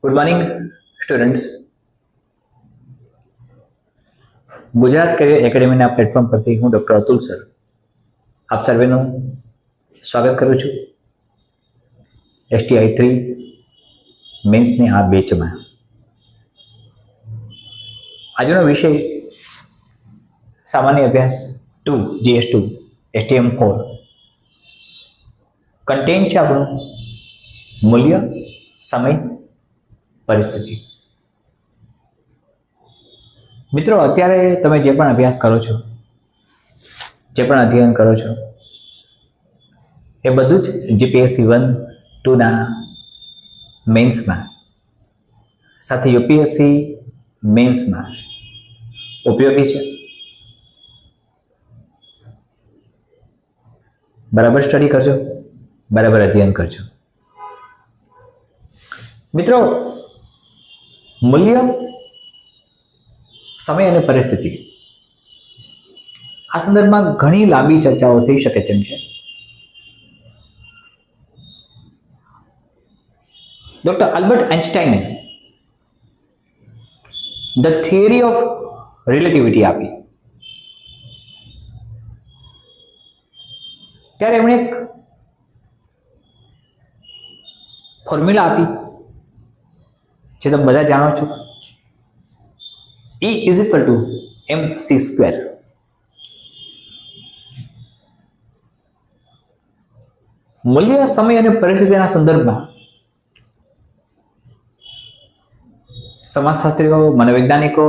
Good morning students. Gujarat career એકેડેમીના platform પરથી હું ડૉક્ટર અતુલ સર આપ સર્વેનું સ્વાગત કરું છું. STI 3 મેન્સની આ બેચમાં આજનો વિષય સામાન્ય અભ્યાસ 2 GS2 STM 4 કન્ટેન્ટ છે આપણું મૂલ્ય, સમય, પરિસ્થિતિ. મિત્રો, અત્યારે તમે જે પણ અભ્યાસ કરો છો, જે પણ અધ્યયન કરો છો, એ બધું જ GPSC 1-2ના મેન્સમાં સાથે UPSC મેન્સમાં ઉપયોગી છે. બરાબર સ્ટડી કરજો, બરાબર અધ્યયન કરજો. મિત્રો, મૂલ્ય, સમય અને પરિસ્થિતિ આ સંદર્ભમાં ઘણી લાંબી ચર્ચાઓ થઈ શકે તેમ છે. ડોક્ટર આલ્બર્ટ આઇન્સ્ટાઈને ધ થિયરી ઓફ રિલેટિવિટી આપી ત્યારે એમણે એક ફોર્મ્યુલા આપી જે તમે બધા જાણો છો. E = mc². મૂલ્ય, સમય અને પરિસ્થિતિના સંદર્ભમાં સમાજશાસ્ત્રીઓ, મનોવૈજ્ઞાનિકો,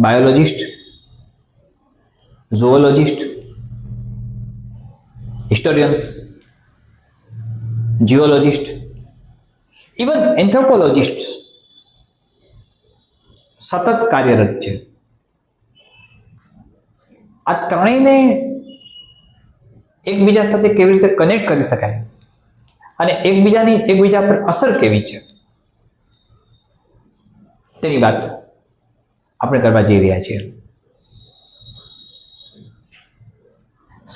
બાયોલોજિસ્ટ, ઝૂઓલોજિસ્ટ, હિસ્ટોરિયન્સ, જીઓલોજિસ્ટ, ઇવન એન્થ્રોપોલોજિસ્ટ સતત કાર્યરત છે. આ ત્રણેયને એકબીજા સાથે કેવી રીતે કનેક્ટ કરી શકાય અને એકબીજા પર અસર કેવી છે તેની વાત આપણે કરવા જઈ રહ્યા છીએ.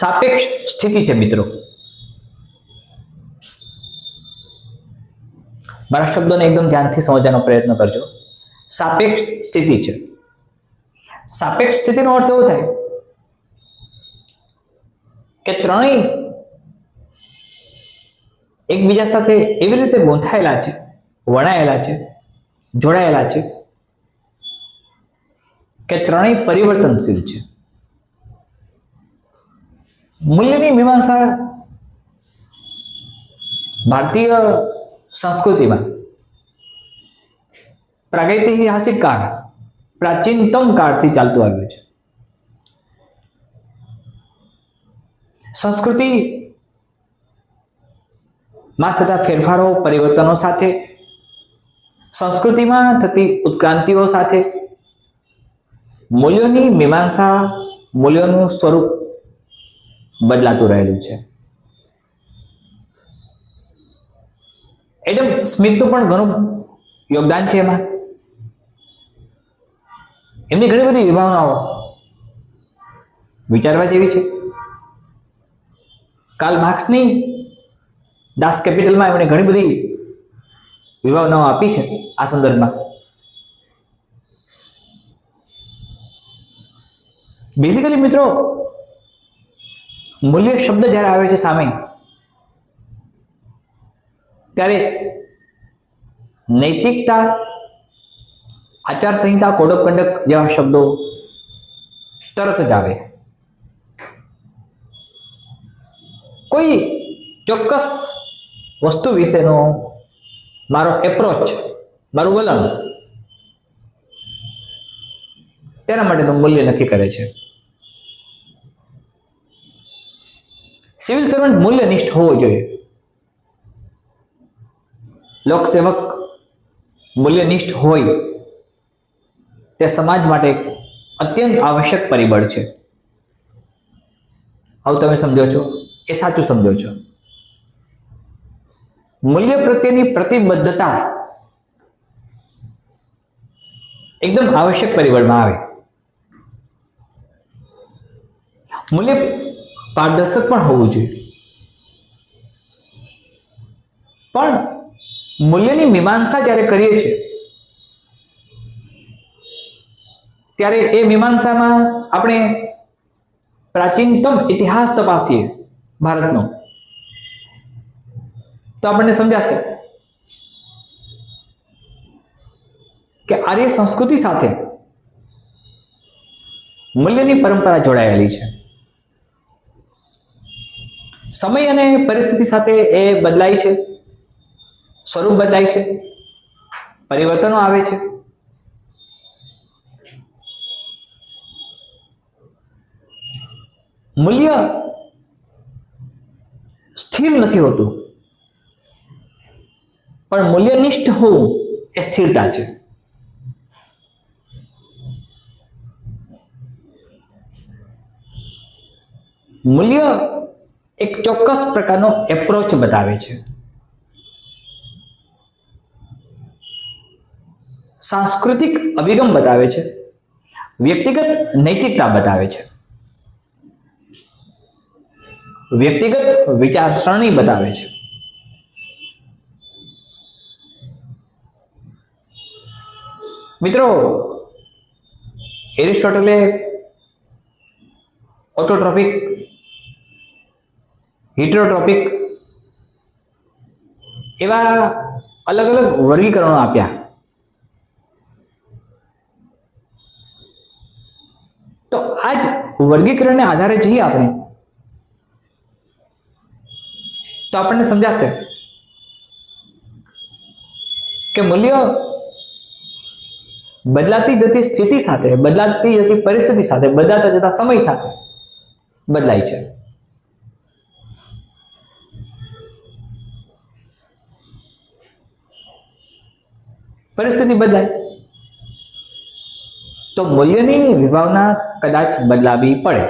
સાપેક્ષ સ્થિતિ છે મિત્રો. મારા શબ્દોને એકદમ ધ્યાનથી સમજવાનો પ્રયત્ન કરજો. સાપેક્ષ સ્થિતિ છે. સાપેક્ષ સ્થિતિનો અર્થ એવો થાય કે ત્રણેય એકબીજા સાથે એવી રીતે ગૂંથાયેલા છે, વણાયેલા છે, જોડાયેલા છે કે ત્રણેય પરિવર્તનશીલ છે. મૂલ્યની મીમાંસા ભારતીય સંસ્કૃતિમાં પ્રાગૈતિહાસિક કાળ, પ્રાચીનતમ કાળથી ચાલતું આવ્યું છે. સંસ્કૃતિમાં થતા ફેરફારો, પરિવર્તનો સાથે, સંસ્કૃતિમાં થતી ઉત્ક્રાંતિઓ સાથે મૂલ્યોની મીમાંસા, મૂલ્યોનું સ્વરૂપ બદલાતું રહેલું છે. એડમ સ્મિથનું પણ ઘણું યોગદાન છે એમાં. એમની ઘણી બધી વિભાવનાઓ વિચારવા જેવી છે. કાર્લ માર્ક્સની દાસ કેપિટલમાં એમણે ઘણી બધી વિભાવનાઓ આપી છે આ સંદર્ભમાં. બેઝિકલી મિત્રો, મૂલ્ય શબ્દ જ્યારે આવે છે સામે, ત્યારે નૈતિકતા, આચારસંહિતા, કોડ ઓફ કન્ડક્ટ જેવા શબ્દો તરત જ આવે. કોઈ ચોક્કસ વસ્તુ વિશેનો મારો એપ્રોચ, મારું વલણ તેના માટેનું મૂલ્ય નક્કી કરે છે. સિવિલ સર્વન્ટ મૂલ્યનિષ્ઠ હોવો જોઈએ. લોકસેવક મૂલ્યનિષ્ઠ હોય તે સમાજ માટે અત્યંત આવશ્યક પરિબળ છે. આવું તમે સમજો છો, એ સાચું સમજો છો. મૂલ્ય પ્રત્યેની પ્રતિબદ્ધતા એકદમ આવશ્યક પરિબળમાં આવે. મૂલ્ય પારદર્શક પણ હોવું જોઈએ. પણ મૂલ્યની મીમાંસા જ્યારે કરીએ છીએ ત્યારે એ મીમાંસામાં આપણે પ્રાચીનતમ ઇતિહાસ તપાસીએ ભારતનો તો આપણને સમજાશે કે આર્ય સંસ્કૃતિ સાથે મૂલ્યની પરંપરા જોડાયેલી છે. સમય અને પરિસ્થિતિ સાથે એ બદલાય છે, સ્વરૂપ બદલાય છે, પરિવર્તનો આવે છે. મૂલ્ય સ્થિર નથી હોતું, પણ મૂલ્યનિષ્ઠ હોવું એ સ્થિરતા છે. મૂલ્ય એક ચોક્કસ પ્રકારનો એપ્રોચ બતાવે છે, સાંસ્કૃતિક અભિગમ બતાવે છે, વ્યક્તિગત નૈતિકતા બતાવે છે, વ્યક્તિગત વિચારસરણી બતાવે છે. મિત્રો, એરિસ્ટોટલે ઓટોટ્રોપિક, હિટરોટ્રોપિક એવા અલગ અલગ વર્ગીકરણો આપ્યા. તો આ જ વર્ગીકરણને આધારે જઈએ આપણે તો આપણને સમજાશે કે મૂલ્ય બદલાતી જતી સ્થિતિ સાથે, બદલાતી જતી પરિસ્થિતિ સાથે, બદલાતા જતા સમય સાથે બદલાય છે. પરિસ્થિતિ બદલાય તો મૂલ્યની વિભાવના કદાચ બદલાવી પડે.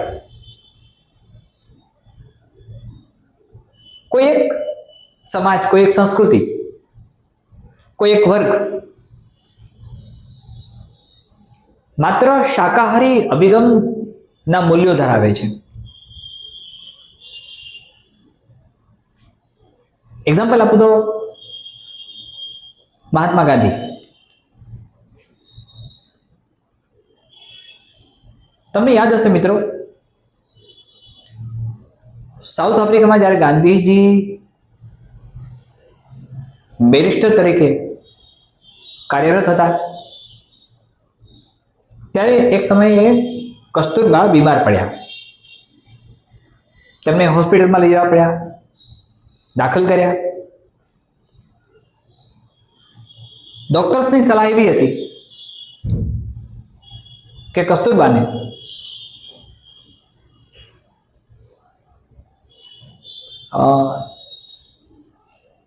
કોઈ એક સમાજ, કોઈ એક સંસ્કૃતિ, કોઈ એક વર્ગ માત્ર શાકાહારી અભિગમના મૂલ્યો ધરાવે છે. એક્ઝામ્પલ આપું તો મહાત્મા ગાંધી. તમને યાદ હશે મિત્રો, સાઉથ આફ્રિકામાં જ્યારે ગાંધીજી બેરિસ્ટર તરીકે કાર્યરત હતા ત્યારે એક સમયે કસ્તુરબા બીમાર પડ્યા. તેમને હોસ્પિટલમાં લઈ જવા પડ્યા, દાખલ કર્યા. ડોક્ટર્સની સલાહ એવી હતી કે કસ્તુરબાને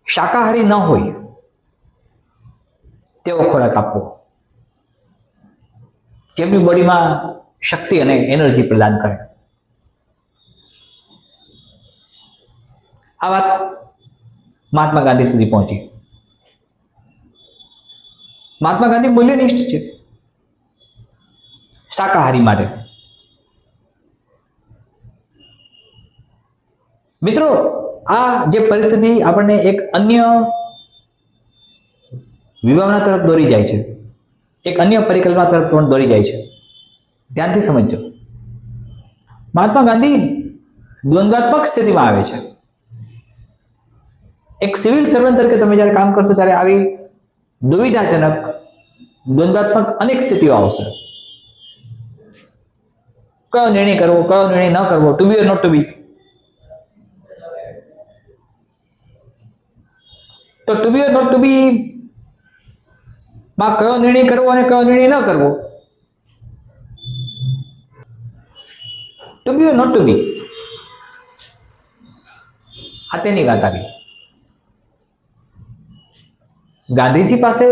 શાકાહારી ન હોય તેવો ખોરાક આપવો, જેમની બોડીમાં શક્તિ અને એનર્જી પ્રદાન કરે. આ વાત મહાત્મા ગાંધી સુધી પહોંચી. મહાત્મા ગાંધી મૂલ્યનિષ્ઠ છે શાકાહારી માટે. મિત્રો, આ જે પરિસ્થિતિ આપણને એક અન્ય વિભાવના તરફ દોરી જાય છે, એક અન્ય પરિકલ્પના તરફ પણ દોરી જાય છે. ધ્યાનથી સમજજો. મહાત્મા ગાંધી દ્વંદ્વાત્મક સ્થિતિમાં આવે છે. એક સિવિલ સર્વન્ટ તરીકે તમે જ્યારે કામ કરશો ત્યારે આવી દુવિધાજનક, દ્વંદ્વાત્મક અનેક સ્થિતિઓ આવશે. કયો નિર્ણય કરવો, કયો નિર્ણય ન કરવો, to be or not to be. તો to be or not to be માં કયો નિર્ણય કરવો અને કયો નિર્ણય ન કરવો, to be or not to be, આ તેની વાત આવી. ગાંધીજી પાસે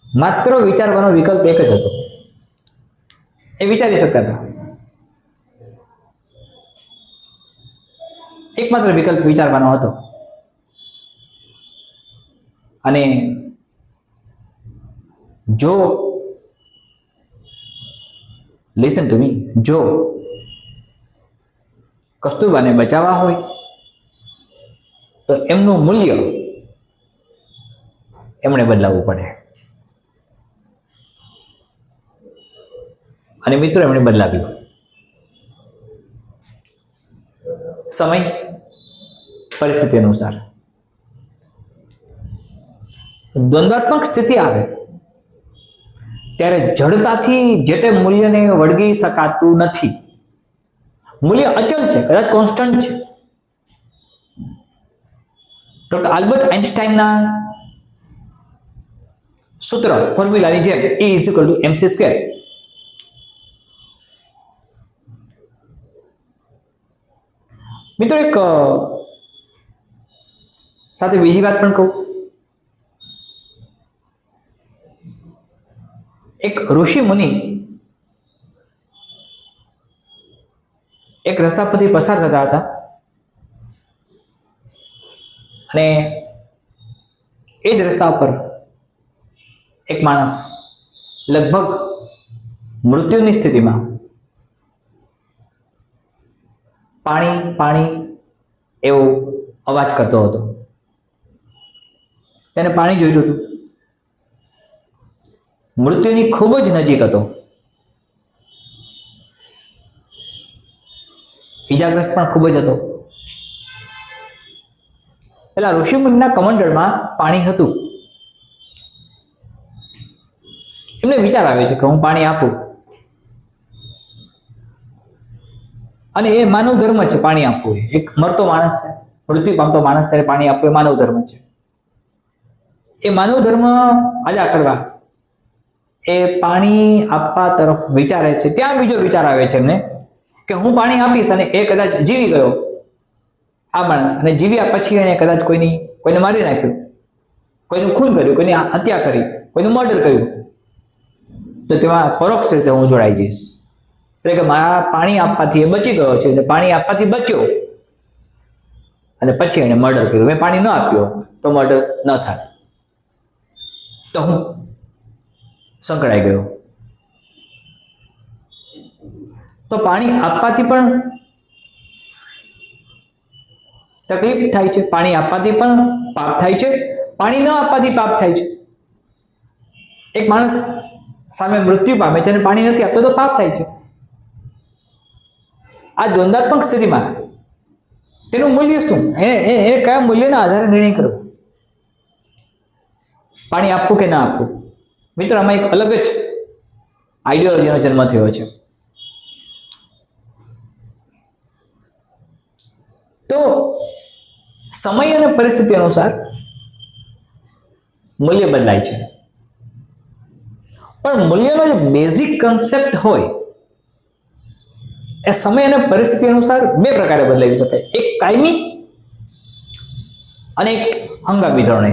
માત્ર વિચારવાનો વિકલ્પ એક જ હતો. એ વિચારી શકતા હતા. એકમાત્ર વિકલ્પ વિચારવાનો હતો. અને જો, લિસન ટુ મી, જો કસ્તુરબાને બચાવવા હોય તો એમનું મૂલ્ય એમણે બદલાવવું પડે. અને મિત્રો એમણે બદલાવ્યું. સમય પરિસ્થિતિ અનુસાર દ્વંદ્વાત્મક સ્થિતિ આવે ત્યારે જડતાથી જે તે મૂલ્યને વળગી શકાતું નથી. મૂલ્ય અચલ છે, કદાચ કોન્સ્ટન્ટ છે. ડોક્ટર આલ્બર્ટ આઇન્સ્ટાઈનના સૂત્ર ફોર્મ્યુલાની જેમ E=mc². મિત્રો એક સાથે બીજી વાત પણ કહું. એક ઋષિ મુનિ એક રસ્તા પરથી પસાર થતા હતા અને એ જ રસ્તા પર એક માણસ લગભગ મૃત્યુની સ્થિતિમાં પાણી પાણી એવો અવાજ કરતો હતો. તેને પાણી જોઈતું હતું. મૃત્યુની ખૂબ જ નજીક હતો. ઈજાગ્રસ્ત પણ ખૂબ જ હતો. પેલા ઋષિમુનિના કમંડળમાં પાણી હતું. એમને વિચાર આવે છે કે હું પાણી આપું, અને એ માનવ ધર્મ છે. પાણી આપવું એક મરતો માણસ છે, મૃત્યુ પામતો માણસ છે, પાણી આપવું એ માનવ ધર્મ છે. એ માનવ ધર્મ અદા કરવા એ પાણી આપવા તરફ વિચારે છે. ત્યાં બીજો વિચાર આવે છે એમને કે હું પાણી આપીશ અને એ કદાચ જીવી ગયો આ માણસ, અને જીવ્યા પછી એને કદાચ કોઈને મારી નાખ્યું, કોઈનું ખૂન કર્યું, કોઈની હત્યા કરી, કોઈનું મર્ડર કર્યું, તો તેમાં પરોક્ષ રીતે હું જોડાઈ જઈશ. એટલે કે મારા પાણી આપવાથી એ બચી ગયો છે, એટલે પાણી આપવાથી બચ્યો, અને પછી એને મર્ડર કર્યું. મેં પાણી ન આપ્યો તો મર્ડર ન થાય, તો હું સંકળાઈ ગયો. તો પાણી આપવાથી પણ તકલીફ થાય છે, પાણી આપવાથી પણ પાપ થાય છે, પાણી ન આપવાથી પાપ થાય છે. એક માણસ સામે મૃત્યુ પામે છે અને પાણી નથી આપતો તો પાપ થાય છે. આ દ્વંદ્વાત્મક સ્થિતિમાં તેનું મૂલ્ય શું, એ કયા મૂલ્યના આધારે નિર્ણય કરવો, પાણી આપવું કે ના આપવું. મિત્રો, આમાં એક અલગ જ આઈડિયોલોજીનો જન્મ થયો છે. તો સમય અને પરિસ્થિતિ અનુસાર મૂલ્ય બદલાય છે, પણ મૂલ્યનો જે બેઝિક કન્સેપ્ટ હોય એ સમય અને પરિસ્થિતિ અનુસાર બે પ્રકારે બદલાવી શકાય. એક કાયમી અને એક હંગામી ધોરણે.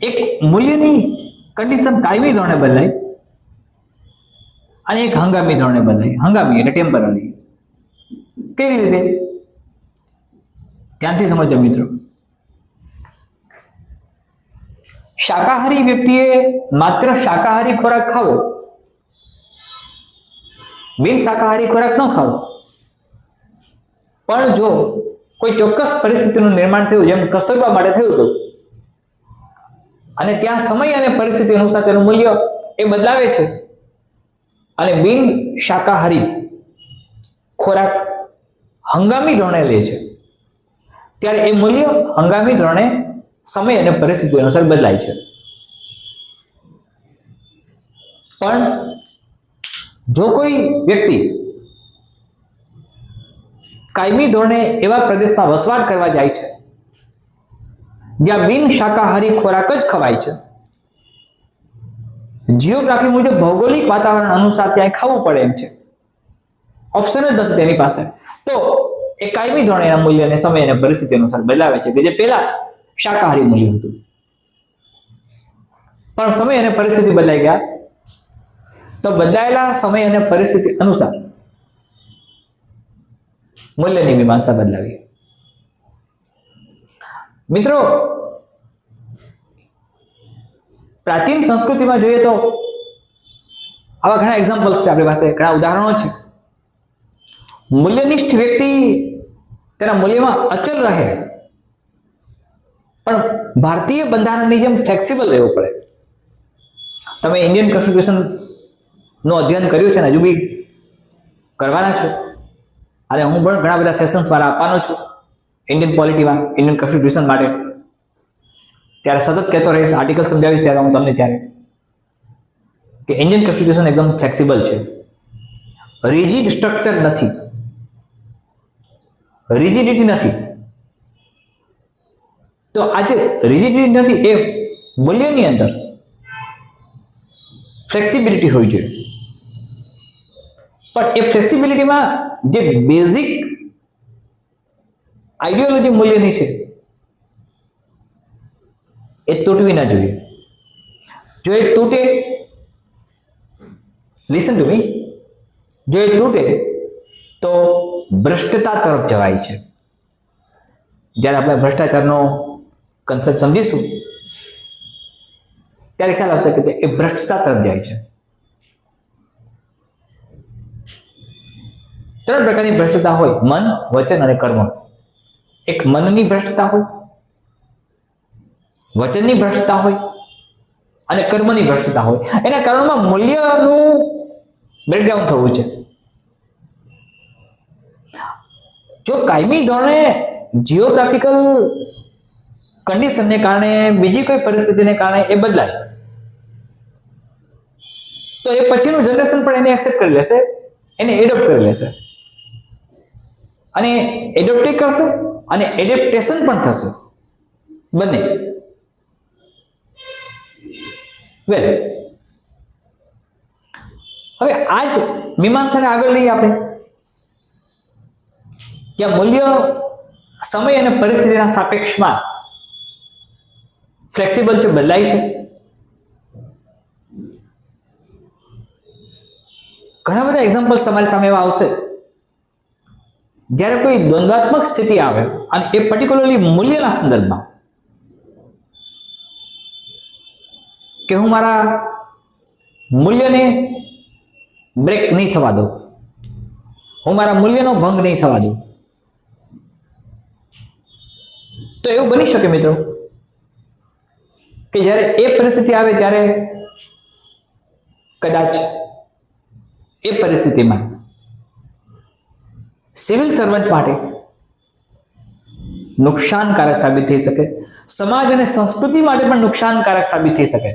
એક મૂલ્યની કન્ડિશન કાયમી ધોરણે બદલાય અને એક હંગામી ધોરણે બદલાય. હંગામી એટલે ટેમ્પરરી. કેવી રીતે? ધ્યાનથી સમજો મિત્રો. શાકાહારી વ્યક્તિએ માત્ર શાકાહારી ખોરાક ખાવો, બિન શાકાહારી ખોરાક ન ખાવો. પણ જો કોઈ ચોક્કસ પરિસ્થિતિનું નિર્માણ થયું, જેમ કસ્તુરબા માટે થયું હતું, અને ત્યાં સમય અને પરિસ્થિતિ અનુસાર તેનું મૂલ્ય એ બદલાવે છે, અને બિન શાકાહારી ખોરાક હંગામી ધોરણે લે છે, ત્યારે એ મૂલ્ય હંગામી ધોરણે સમય અને પરિસ્થિતિ અનુસાર બદલાય છે. પણ જો કોઈ વ્યક્તિ કાયમી ધોરણે એવા પ્રદેશમાં વસવાટ કરવા જાય છે જ્યાં બિન શાકાહારી ખોરાક જ ખવાય છે, જીઓગ્રાફી મુજબ ભૌગોલિક વાતાવરણ અનુસાર ત્યાં ખાવું પડે એમ છે, ઓપ્શન જ નથી તેની પાસે, તો એ કાયમી ધોરણે એના મૂલ્યને સમય અને પરિસ્થિતિ અનુસાર બદલાવે છે, કે જે પહેલા શાકાહારી મૂલ્ય હતું. પણ સમય અને પરિસ્થિતિ બદલાઈ ગયા, તો બદલાયેલા સમય અને પરિસ્થિતિ અનુસાર મૂલ્યની મીમાંસા બદલાવી. મિત્રો, પ્રાચીન સંસ્કૃતિમાં જોઈએ તો આવા ઘણા એક્ઝામ્પલ્સ છે, આપણી પાસે ઘણા ઉદાહરણો છે. મૂલ્યનિષ્ઠ વ્યક્તિ તેના મૂલ્યમાં અચલ રહે પણ ભારતીય બંધારણની જેમ ફ્લેક્સિબલ રહેવું પડે. તમે ઇન્ડિયન કોન્સ્ટિટ્યુશન નું અધ્યયન કર્યું છે ને હજુ બી કરવાના છો, અને હું પણ ઘણા બધા સેશન્સ મારા આપવાનો છું ઇન્ડિયન પોલિટીમાં, ઇન્ડિયન કોન્સ્ટિટ્યુશન માટે. ત્યારે સતત કહેતો રહીશ, આર્ટિકલ સમજાવીશ ત્યારે હું તમને ત્યારે કે ઇન્ડિયન કોન્સ્ટિટ્યુશન એકદમ ફ્લેક્સિબલ છે, રિજિડ સ્ટ્રક્ચર નથી, રિજિડિટી નથી. તો આજે રિજિડિટી નથી, એ મૂલ્યની અંદર ફ્લેક્સિબિલિટી હોવી જોઈએ. પણ એ ફ્લેક્સિબિલિટીમાં જે બેઝિક આઈડિયોલોજી મૂલ્યની છે એ તૂટવી ના જોઈએ. જો એ તૂટે, લિસન ટુ મી, જો એ તૂટે તો ભ્રષ્ટતા તરફ જવાય છે. જ્યારે આપણે ભ્રષ્ટાચારનો કન્સેપ્ટ સમજીશું ત્યારે ખ્યાલ આવશે કે એ ભ્રષ્ટતા તરફ જાય છે. 3 પ્રકારની ભ્રષ્ટતા હોય: મન, વચન અને કર્મ. એક મનની ભ્રષ્ટતા હોય, વચનની ભ્રષ્ટતા હોય અને કર્મની ભ્રષ્ટતા હોય. એના કારણમાં મૂલ્યનું બ્રેકડાઉન થવું છે. જો કાયમી ધોરણે જીઓગ્રાફિકલ કન્ડિશનને કારણે, બીજી કોઈ પરિસ્થિતિને કારણે એ બદલાય તો એ પછીનું જનરેશન પણ એને એક્સેપ્ટ કરી લેશે, એને એડોપ્ટ કરી લેશે, અને એડોપ્ટ કરશે અને એડેપ્ટેશન પણ થશે, બંને. વેલ, હવે આ જ મીમાંસાને આગળ લઈએ આપણે, જ્યાં મૂલ્ય સમય અને પરિસ્થિતિના સાપેક્ષમાં ફ્લેક્સિબલ છે, બદલાય છે. ઘણા બધા એક્ઝામ્પલ્સ તમારી સામે એવા આવશે જ્યારે કોઈ દ્વંદ્વાત્મક સ્થિતિ આવે અને એ પર્ટિક્યુલરલી મૂલ્યના સંદર્ભમાં, કે હું મારા મૂલ્યને બ્રેક નહીં થવા દઉં, હું મારા મૂલ્યનો ભંગ નહીં થવા દઉં. તો એવું બની શકે મિત્રો કે જ્યારે એ પરિસ્થિતિ આવે ત્યારે કદાચ એ પરિસ્થિતિમાં સિવિલ સર્વન્ટ માટે નુકસાનકારક સાબિત થઈ શકે, સમાજ અને સંસ્કૃતિ માટે પણ નુકસાનકારક સાબિત થઈ શકે.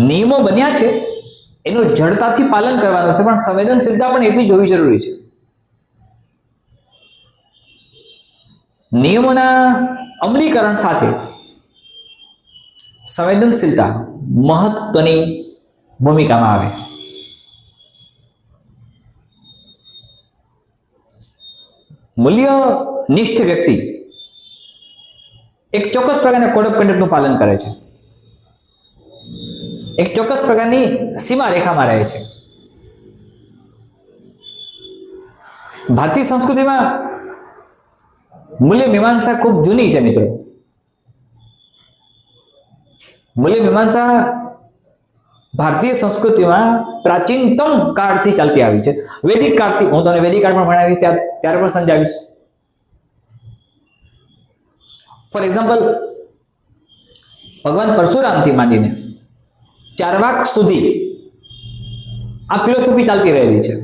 નિયમો બન્યા છે, એનું જડતાથી પાલન કરવાનું છે, પણ સંવેદનશીલતા પણ એટલી જ હોવી જરૂરી છે. નિયમોના અમલીકરણ સાથે સંવેદનશીલતા મહત્વની ભૂમિકામાં આવે. મૂલ્યનિષ્ઠ વ્યક્તિ એક ચોક્કસ પ્રકારના કોડ ઓફ કન્ડક્ટનું પાલન કરે છે, એક ચોક્કસ પ્રકારની સીમા રેખામાં રહે છે. ભારતીય સંસ્કૃતિમાં મૂલ્ય મીમાંસા ખૂબ જૂની છે મિત્રો. મૂલ્ય મીમાંસા ભારતીય સંસ્કૃતિમાં પ્રાચીનતમ કાળથી ચાલતી આવી છે, વૈદિક કાળથી. હું તમને વૈદિક કાળ પણ ભણાવીશ, ત્યારે પણ સમજાવીશ. ફોર એક્ઝામ્પલ, ભગવાન પરશુરામથી માંડીને ચારવાક સુધી આ ફિલોસોફી ચાલતી રહેલી છે.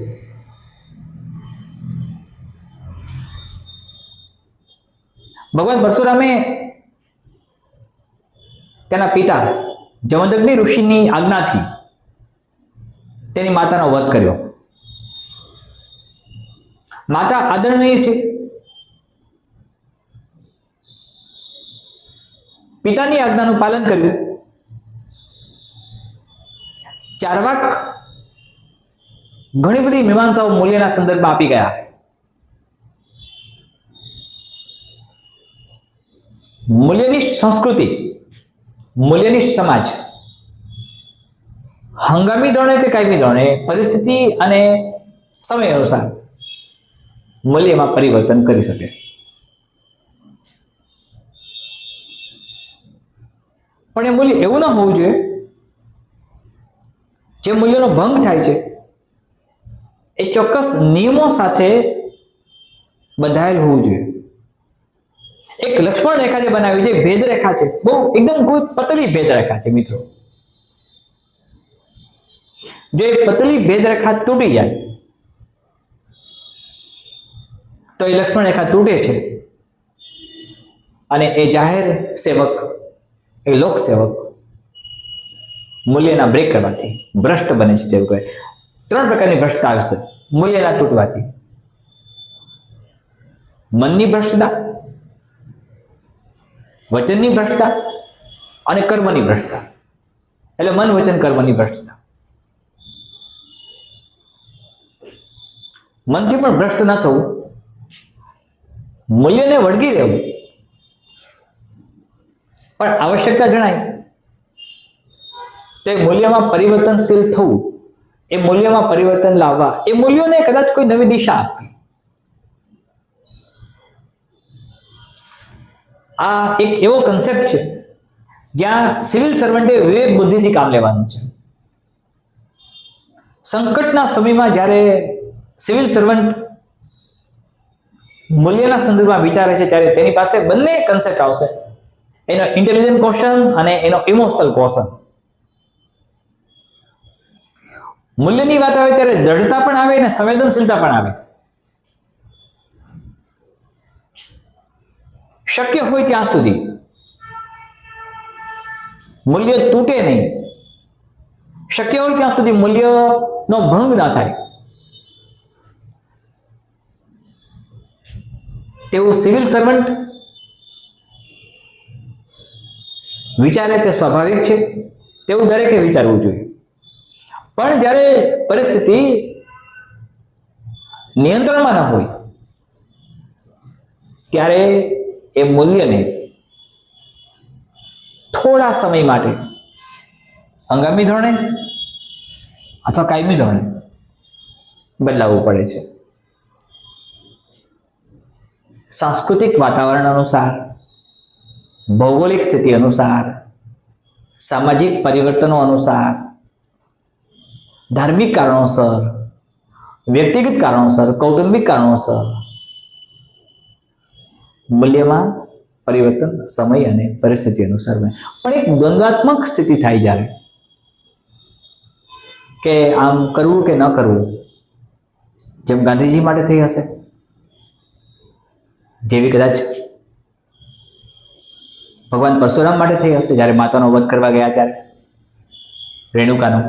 ભગવાન પરશુરામે તેના પિતા જમદગ્નિ ઋષિની આજ્ઞાથી તેની માતાનો વધ કર્યો. માતા આદરણીય છે, પિતાની આજ્ઞાનું પાલન કર્યું. ચારવાક ઘણી બધી મીમાંસાઓ મૂલ્યના સંદર્ભમાં આપી ગયા. મૂલ્યનિષ્ઠ સંસ્કૃતિ, મૂલ્યનિષ્ઠ સમાજ હંગામી ધોરણે કે કાયમી ધોરણે પરિસ્થિતિ અને સમય અનુસાર મૂલ્યમાં પરિવર્તન કરી શકે. પણ એ મૂલ્ય એવું ન હોવું જોઈએ જે મૂલ્યનો ભંગ થાય છે એ ચોક્કસ નિયમો સાથે બંધાયેલ હોવું જોઈએ. એક લક્ષ્મણ રેખા જે બનાવી છે ભેદ રેખા છે, બહુ એકદમ કોઈ પતલી ભેદ રેખા છે મિત્રો. જો એ પતલી ભેદ રેખા તૂટી જાય તો એ લક્ષ્મણ રેખા તૂટે છે અને એ જાહેર સેવક, એ લોક સેવક મૂલ્યના બ્રેક કરવાથી ભ્રષ્ટ બને છે. તેવું કહે 3 પ્રકારની ભ્રષ્ટતા આવે છે મૂલ્યના તૂટવાથી: મનની ભ્રષ્ટતા, વચનની ભ્રષ્ટતા અને કર્મની ભ્રષ્ટતા. એટલે મન, વચન, કર્મની ભ્રષ્ટતા. મનથી પણ ભ્રષ્ટ ન થવું, મૂલ્યને વળગી રહેવું, પણ આવશ્યકતા જણાય તો એ મૂલ્યમાં પરિવર્તનશીલ થવું, એ મૂલ્યમાં પરિવર્તન લાવવા, એ મૂલ્યોને કદાચ કોઈ નવી દિશા આપવી. આ એક એવો કન્સેપ્ટ છે જ્યાં સિવિલ સર્વન્ટે વિવેક બુદ્ધિથી કામ લેવાનું છે. સંકટના સમયમાં જ્યારે સિવિલ સર્વન્ટ મૂલ્યના સંદર્ભમાં વિચારે છે ત્યારે તેની પાસે બંને કન્સેપ્ટ આવશે, એનો ઇન્ટેલિજન્ટ ક્વેશ્ચન અને એનો ઇમોશનલ ક્વેશ્ચન. મૂલ્યની વાત આવે ત્યારે દ્રઢતા પણ આવે અને સંવેદનશીલતા પણ આવે. શક્ય હોય ત્યાં સુધી મૂલ્ય તૂટે નહીં, શક્ય હોય ત્યાં સુધી મૂલ્યનો ભંગ ના થાય તેવું સિવિલ સર્વન્ટ વિચારે તે સ્વાભાવિક છે, તેવું દરેકે વિચારવું જોઈએ. પણ જ્યારે પરિસ્થિતિ નિયંત્રણમાં ન હોય ત્યારે એ મૂલ્યને થોડા સમય માટે હંગામી ધોરણે અથવા કાયમી ધોરણે બદલાવવું પડે છે. સાંસ્કૃતિક વાતાવરણ અનુસાર, ભૌગોલિક સ્થિતિ અનુસાર, સામાજિક પરિવર્તનો અનુસાર, ધાર્મિક કારણોસર, વ્યક્તિગત કારણોસર, કૌટુંબિક કારણોસર મૂલ્યમાં પરિવર્તન સમય અને પરિસ્થિતિ અનુસાર બને. પણ એક દ્વંદ્વાત્મક સ્થિતિ થાય જ્યારે કે આમ કરવું કે ન કરવું, જેમ ગાંધીજી માટે થઈ હશે, જેવી કદાચ ભગવાન પરશુરામ માટે થઈ હશે જ્યારે માતાનો વધ કરવા ગયા ત્યારે રેણુકાનો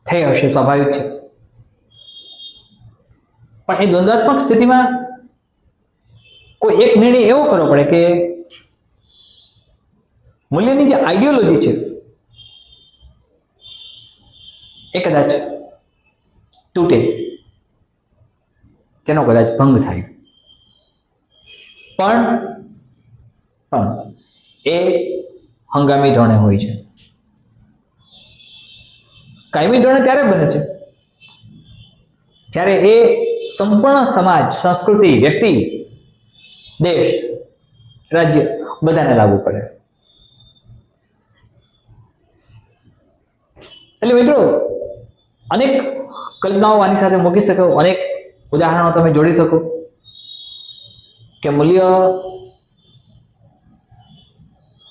થઈ હશે, સ્વાભાવિક છે. પણ એ દ્વંદ્વાત્મક સ્થિતિમાં કોઈ એક નિર્ણય એવો કરવો પડે કે મૂલ્યની જે આઈડિયોલોજી છે એ કદાચ તૂટે, તેનો કદાચ ભંગ થાય, પણ એ હંગામી ધોરણે હોય છે. કાયમી ધોરણે ત્યારે બને છે જ્યારે એ સંપૂર્ણ સમાજ, સંસ્કૃતિ, વ્યક્તિ, દેશ, રાજ્ય બધાને લાગુ પડે. એટલે મિત્રો અનેક કલ્પનાઓ આની સાથે મૂકી શકો, અનેક ઉદાહરણો તમે જોડી શકો કે મૂલ્ય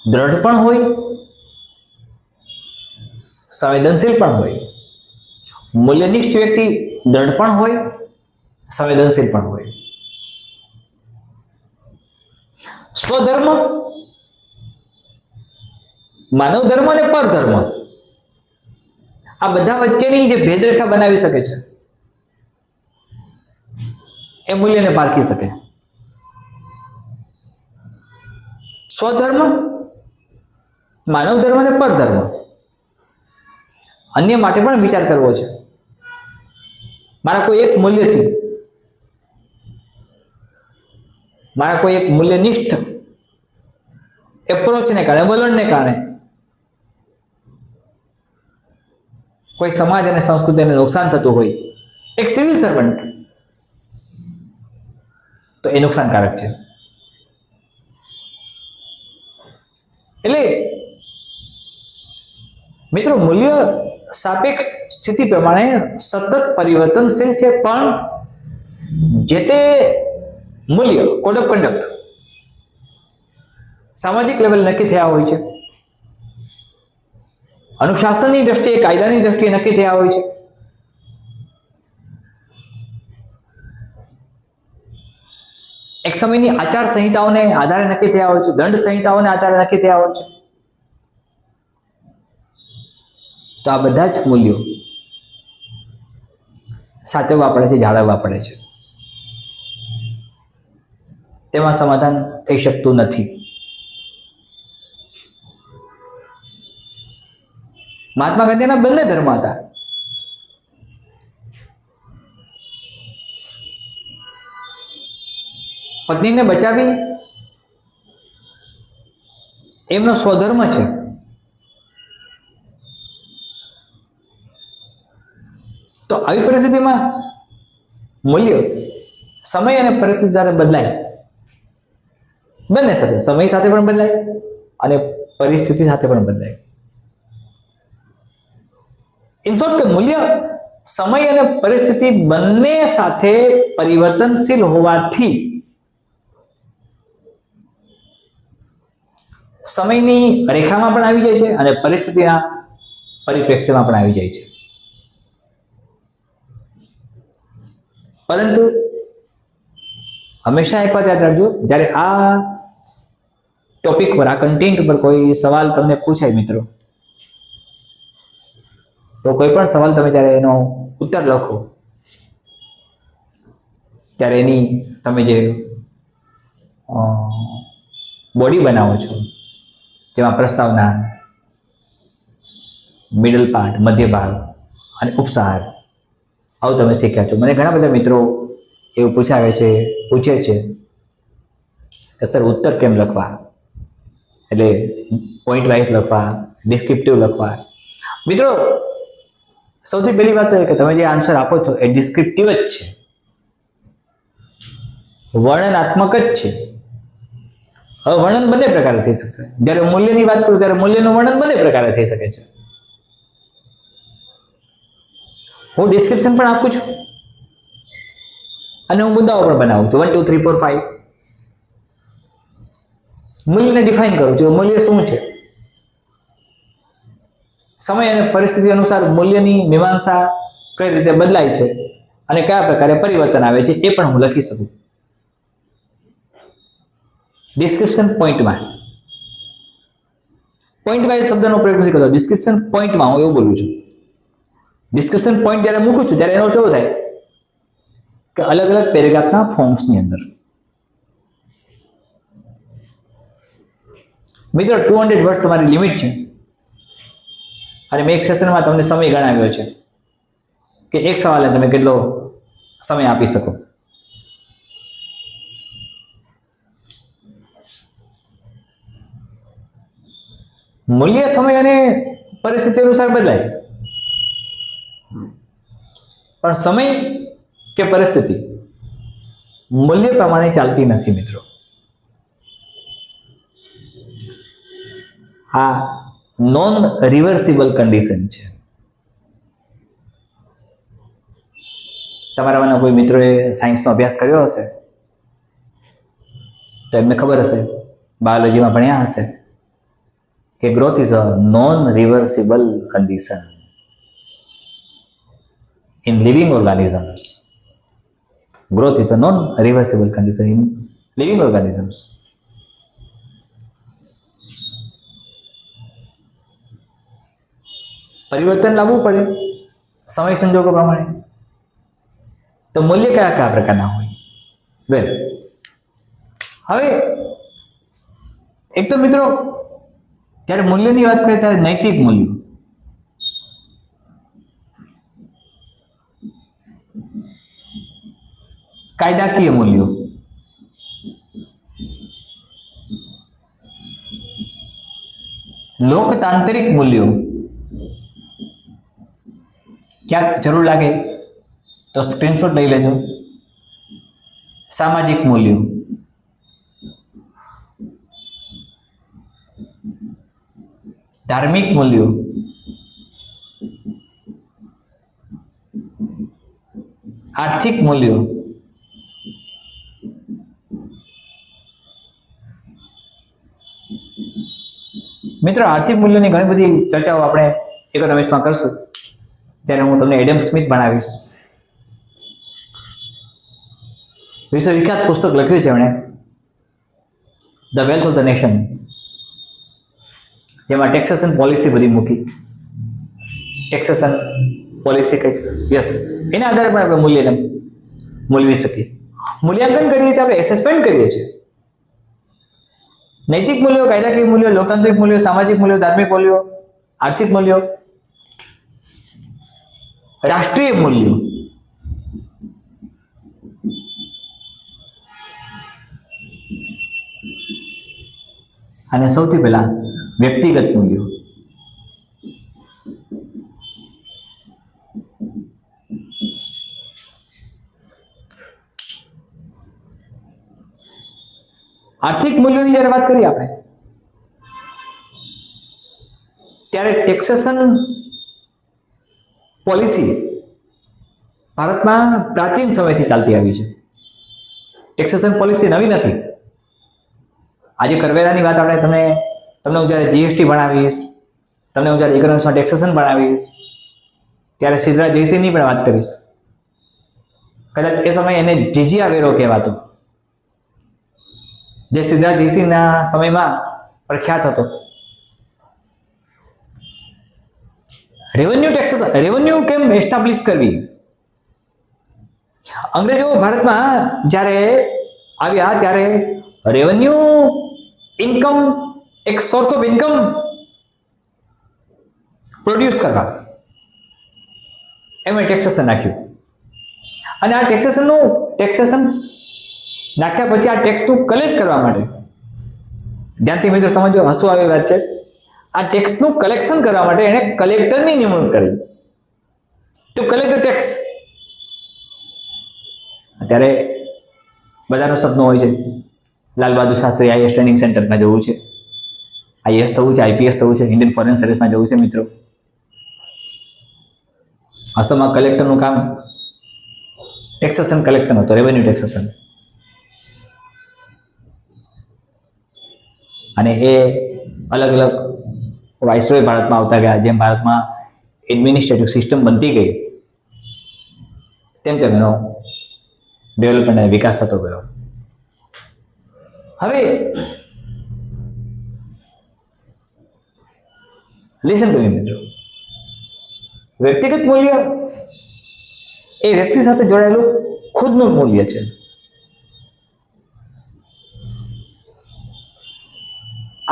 દ્રઢ પણ હોય, સંવેદનશીલ પણ હોય. મૂલ્યનિષ્ઠ વ્યક્તિ દ્રઢ પણ હોય, સંવેદનશીલ પણ હોય. સ્વધર્મ, માનવ ધર્મ અને પરધર્મ, આ બધા વચ્ચેની જે ભેદરેખા બનાવી શકે છે એ મૂલ્યને પારખી શકે. સ્વધર્મ, માનવ ધર્મ અને પરધર્મ, અન્ય માટે પણ વિચાર કરવો છે. મારા કોઈ એક મૂલ્યથી, મારા કોઈ એક મૂલ્યનિષ્ઠ એપ્રોચને કારણે, વલણને કારણે કોઈ સમાજ અને સંસ્કૃતિને નુકસાન થતું હોય, એક સિવિલ સર્વન્ટ, તો એ નુકસાનકારક છે. એટલે મિત્રો મૂલ્ય સાપેક્ષ સ્થિતિ પ્રમાણે સતત પરિવર્તનશીલ છે, પણ જે તે મૂલ્ય કોડ ઓફ કન્ડક્ટ સામાજિક લેવલ નક્કી થયા હોય છે, અનુશાસનની દ્રષ્ટિએ, કાયદાની દ્રષ્ટિએ નક્કી થયા હોય છે. એક સમયની આચાર સંહિતાઓને આધારે નક્કી થયા હોય છે, દંડ સંહિતાઓને આધારે નક્કી થયા હોય છે. તો આ બધા જ મૂલ્યો સાચવવા પડે છે, જાળવવા પડે છે. તેમાં સમાધાન થઈ શકતું નથી. મહાત્મા ગાંધીના બંને ધર્મ હતા. પત્નીને બચાવી એમનો સ્વધર્મ છે. તો આવી પરિસ્થિતિમાં મૂલ્ય સમય અને પરિસ્થિતિ સાથે બદલાય, બંને સાથે, સમય સાથે પણ બદલાય અને પરિસ્થિતિ સાથે પણ બદલાય. ઇન શોર્ટ કે મૂલ્ય સમય અને પરિસ્થિતિ બંને સાથે પરિવર્તનશીલ હોવાથી સમયની રેખામાં પણ આવી જાય છે અને પરિસ્થિતિના પરિપ્રેક્ષ્યમાં પણ આવી જાય છે. પરંતુ હંમેશા એક વાત યાદ રાખજો, જ્યારે આ ટોપિક પર, આ કન્ટેન્ટ પર કોઈ સવાલ તમને પૂછાય મિત્રો, તો કોઈ પણ સવાલ તમે જ્યારે એનો ઉત્તર લખો ત્યારે એની તમે જે બોડી બનાવો છો, જેમાં પ્રસ્તાવના, મિડલ પાર્ટ, મધ્ય ભાગ અને ઉપસાર, આવું તમે શીખ્યા છો. મને ઘણા બધા મિત્રો એવું પૂછે છે કે સર ઉત્તર કેમ લખવા, એટલે પોઈન્ટ વાઇઝ લખવા, ડિસ્ક્રિપ્ટિવ લખવા. મિત્રો, સૌથી પહેલી વાત તો એ કે તમે જે આન્સર આપો છો એ ડિસ્ક્રિપ્ટિવ જ છે, વર્ણનાત્મક જ છે. હવે વર્ણન બંને પ્રકારે થઈ શકશે. જ્યારે મૂલ્યની વાત કરું ત્યારે મૂલ્યનું વર્ણન બંને પ્રકારે થઈ શકે છે. હું ડિસ્ક્રિપ્શન પણ આપું છું અને હું મુદ્દાઓ પણ બનાવું છું, 1 2 3 4 5. મૂલ્યને ડિફાઇન કરું છું, મૂલ્ય શું છે, સમય અને પરિસ્થિતિ અનુસાર મૂલ્યની મીમાંસા કઈ રીતે બદલાય છે અને કયા પ્રકારે પરિવર્તન આવે છે એ પણ હું લખી શકું. ડિસ્ક્રિપ્શન પોઈન્ટમાં, પોઈન્ટ વાઇઝ શબ્દનો પ્રયોગ નથી કરતો, ડિસ્ક્રિપ્શન પોઈન્ટમાં હું એવું બોલું છું. ડિસ્કશન પોઈન્ટ જ્યારે મૂકું છું ત્યારે એનો અર્થ એવો થાય કે અલગ અલગ પેરેગ્રાફના ફોર્મ્સની અંદર. મિત્રો, 200 વર્ડ તમારી લિમિટ છે અને મેં એક સેશનમાં તમને સમય ગણાવ્યો છે કે એક સવાલે તમે કેટલો સમય આપી શકો. મૂલ્ય સમય અને પરિસ્થિતિ અનુસાર બદલાય, પણ સમય કે પરિસ્થિતિ મૂલ્ય પ્રમાણે ચાલતી નથી મિત્રો. આ નોન રિવર્સિબલ કન્ડિશન છે. તમારામાંના કોઈ મિત્રોએ સાયન્સનો અભ્યાસ કર્યો હશે તો એમને ખબર હશે, બાયોલોજીમાં ભણ્યા હશે કે growth is a non reversible condition in living organisms. Growth is a non-reversible condition in living organisms. પરિવર્તન લાવવું પડે સમય સંજોગો પ્રમાણે. તો મૂલ્ય કયા કયા પ્રકારના હોય? વેલ, હવે એક તો મિત્રો જ્યારે મૂલ્યની વાત કરીએ ત્યારે નૈતિક મૂલ્યો, કાયદાકીય મૂલ્યો, લોકતાંત્રિક મૂલ્યો, ક્યાંક જરૂર લાગે તો સ્ક્રીનશોટ લઈ લેજો, સામાજિક મૂલ્યો, ધાર્મિક મૂલ્યો, આર્થિક મૂલ્યો, મિત્રો, આર્થિક મૂલ્યોની ઘણી બધી ચર્ચાઓ આપણે ઇકોનોમિક્સમાં કરશું, ત્યારે હું તમને એડમ સ્મિથ ભણાવીશ. વિશ્વવિખ્યાત પુસ્તક લખ્યું છે એમણે, the wealth of the nation, જેમાં ટેક્સેશન પોલિસી બધી મૂકી. ટેક્સેશન પોલિસી કઈ છે, યસ, એના આધારે પણ આપણે મૂલ્યને મૂલવી શકીએ. મૂલ્યાંકન કરીએ છીએ, આપણે એસેસમેન્ટ કરીએ છીએ. નૈતિક મૂલ્યો, કાયદાકીય મૂલ્યો, લોકતાંત્રિક મૂલ્યો, સામાજિક મૂલ્યો, ધાર્મિક મૂલ્યો, આર્થિક મૂલ્યો, રાષ્ટ્રીય મૂલ્યો, અને સૌથી પહેલા વ્યક્તિગત મૂલ્યો. આર્થિક મૂલ્યોની જ્યારે વાત કરીએ આપણે, ત્યારે ટેક્સેશન પોલિસી ભારતમાં પ્રાચીન સમયથી ચાલતી આવી છે. ટેક્સેશન પોલિસી નવી નથી. આજે કરવેરાની વાત આપણે તમને હું જ્યારે જીએસટી ભણાવીશ, તમને હું જ્યારે ઇકોનોમિક્સમાં ટેક્સેશન ભણાવીશ, ત્યારે સિદ્ધરાજ જયસિંહની પણ વાત કરીશ. કદાચ એ સમયે એને જીજીયા વેરો કહેવાતો, જે સિદ્ધરાજ જયસિંહના સમયમાં પ્રખ્યાત હતો. રેવન્યુ કેમ એસ્ટાબ્લિશ કરવી? અંગ્રેજો ભારતમાં જ્યારે આવ્યા ત્યારે રેવન્યુ ઇન્કમ, એક સોર્સ ઓફ ઇન્કમ પ્રોડ્યુસ કરવા એમણે ટેક્સેશન નાખ્યું. અને આ ટેક્સેશન નાખ્યા પછી આ ટેક્સનું કલેક્ટ કરવા માટે, ધ્યાનથી મિત્રો સમજો, હસવું આવી વાત છે, આ ટેક્સનું કલેક્શન કરવા માટે એણે કલેક્ટરની નિમણૂક કરી, ટુ કલેક્ટ ધ ટેક્સ. અત્યારે બધાનું સપનું હોય છે લાલ બહાદુર શાસ્ત્રી આઈએએસ ટ્રેનિંગ સેન્ટરમાં જવું છે, આઈએએસ થવું છે, આઈપીએસ થવું છે, ઇન્ડિયન ફોરેન સર્વિસમાં જવું છે. મિત્રો, વાસ્તવમાં કલેક્ટરનું કામ ટેક્સેશન કલેક્શન હતો, રેવન્યુ ટેક્સેશન. અને એ અલગ અલગ વાઇસરોય ભારતમાં આવતા ગયા. જેમ ભારતમાં એડમિનિસ્ટ્રેટિવ સિસ્ટમ બનતી ગઈ, તેમ તેમ એનો ડેવલપમેન્ટ અને વિકાસ થતો ગયો. હવે લિસન ટુ મી મિત્રો, વ્યક્તિગત મૂલ્ય એ વ્યક્તિ સાથે જોડાયેલું ખુદનું મૂલ્ય છે.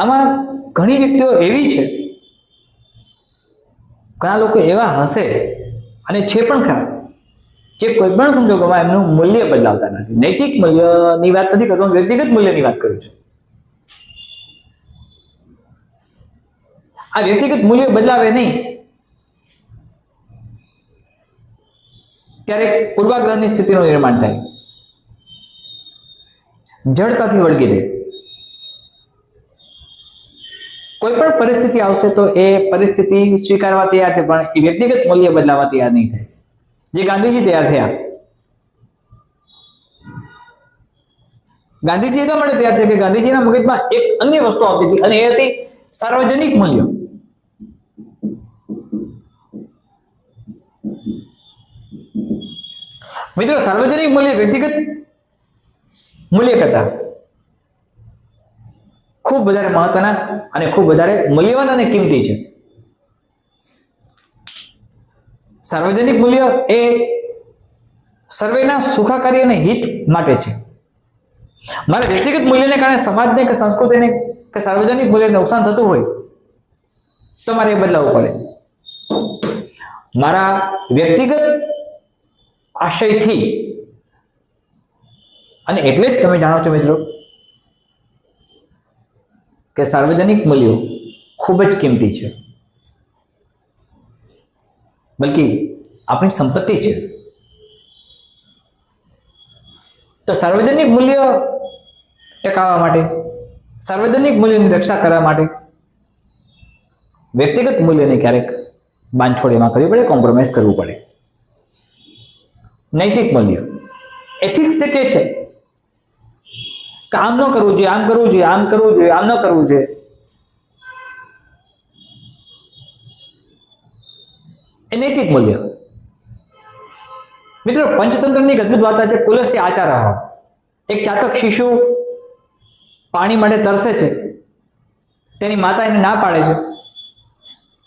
આમાં ઘણી વ્યક્તિઓ એવી છે, ઘણા લોકો એવા હશે અને છે પણ ખરા, જે કોઈ પણ સંજોગોમાં એમનું મૂલ્ય બદલાવતા નથી. નૈતિક મૂલ્યની વાત નથી કરતો, હું વ્યક્તિગત મૂલ્યની વાત કરું છું. આ વ્યક્તિગત મૂલ્ય બદલાવે નહીં ત્યારે પૂર્વાગ્રહની સ્થિતિનું નિર્માણ થાય, જડતાથી વળગી રહે. કોઈ પણ પરિસ્થિતિ આવશે તો એ પરિસ્થિતિ સ્વીકારવા તૈયાર છે, પણ એ વ્યક્તિગત મૂલ્ય બદલાવા તૈયાર નહીં થાય. જે ગાંધીજી તૈયાર થયા, ગાંધીજી એટલા માટે તૈયાર છે કે ગાંધીજીના મગજમાં એક અન્ય વસ્તુ આવતી હતી, અને એ હતી સાર્વજનિક મૂલ્ય. મિત્રો, સાર્વજનિક મૂલ્ય વ્યક્તિગત મૂલ્ય કરતા ખૂબ વધારે મહત્વના અને ખૂબ વધારે મૂલ્યવાન અને કિંમતી છે. સાર્વજનિક મૂલ્ય એ સર્વેના સુખાકારી અને હિત માટે છે. મારા વ્યક્તિગત મૂલ્યને કારણે સમાજને કે સંસ્કૃતિને કે સાર્વજનિક મૂલ્યને નુકસાન થતું હોય તો મારે એ બદલાવવું પડે. મારા વ્યક્તિગત આશયથી, અને એટલે જ તમે જાણો છો મિત્રો કે સાર્વજનિક મૂલ્યો ખૂબ જ કિંમતી છે, બલકી આપણી સંપત્તિ છે. તો સાર્વજનિક મૂલ્ય ટકાવવા માટે, સાર્વજનિક મૂલ્યની રક્ષા કરવા માટે વ્યક્તિગત મૂલ્યને ક્યારેક બાંધછોડ કરવી પડે, કોમ્પ્રોમાઇઝ કરવું પડે. નૈતિક મૂલ્ય, એથિક્સ એટલે છે કે આમ ન કરવું જોઈએ, આમ કરવું જોઈએ, આમ કરવું જોઈએ, આમ ન કરવું જોઈએ. એ નૈતિક મૂલ્ય. મિત્રો, પંચતંત્રની અદભુત વાર્તા છે કુલસ્ય આચારઃ. એક ચાતક શિશુ પાણી માટે તરસે છે. તેની માતા એને ના પાડે છે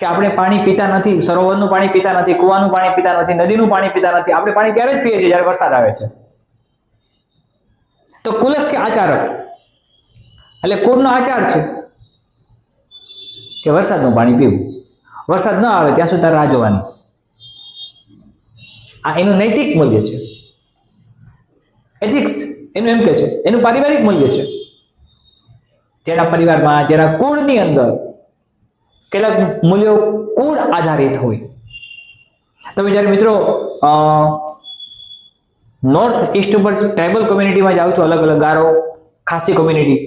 કે આપણે પાણી પીતા નથી, સરોવરનું પાણી પીતા નથી, કૂવાનું પાણી પીતા નથી, નદીનું પાણી પીતા નથી, આપણે પાણી ત્યારે જ પીએ છીએ જ્યારે વરસાદ આવે છે. તો કુલસ્ય આચાર એટલે કુળનો આચાર છે કે વરસાદનું પાણી પીવું, વરસાદ ન આવે ત્યાં સુધી રાહ જોવાની. આ એનું નૈતિક મૂલ્ય છે, એથિક્સ એનું એમ કે છે, એનું પારિવારિક મૂલ્ય છે. જેના પરિવારમાં, જેના કુળની અંદર કેટલાક મૂલ્યો કુળ આધારિત હોય. તમે જ્યારે મિત્રો નોર્થ ઈસ્ટ ઉપર ટ્રાઇબલ કોમ્યુનિટીમાં જાઉં છું, અલગ અલગ ગારો, ખાસી કોમ્યુનિટી,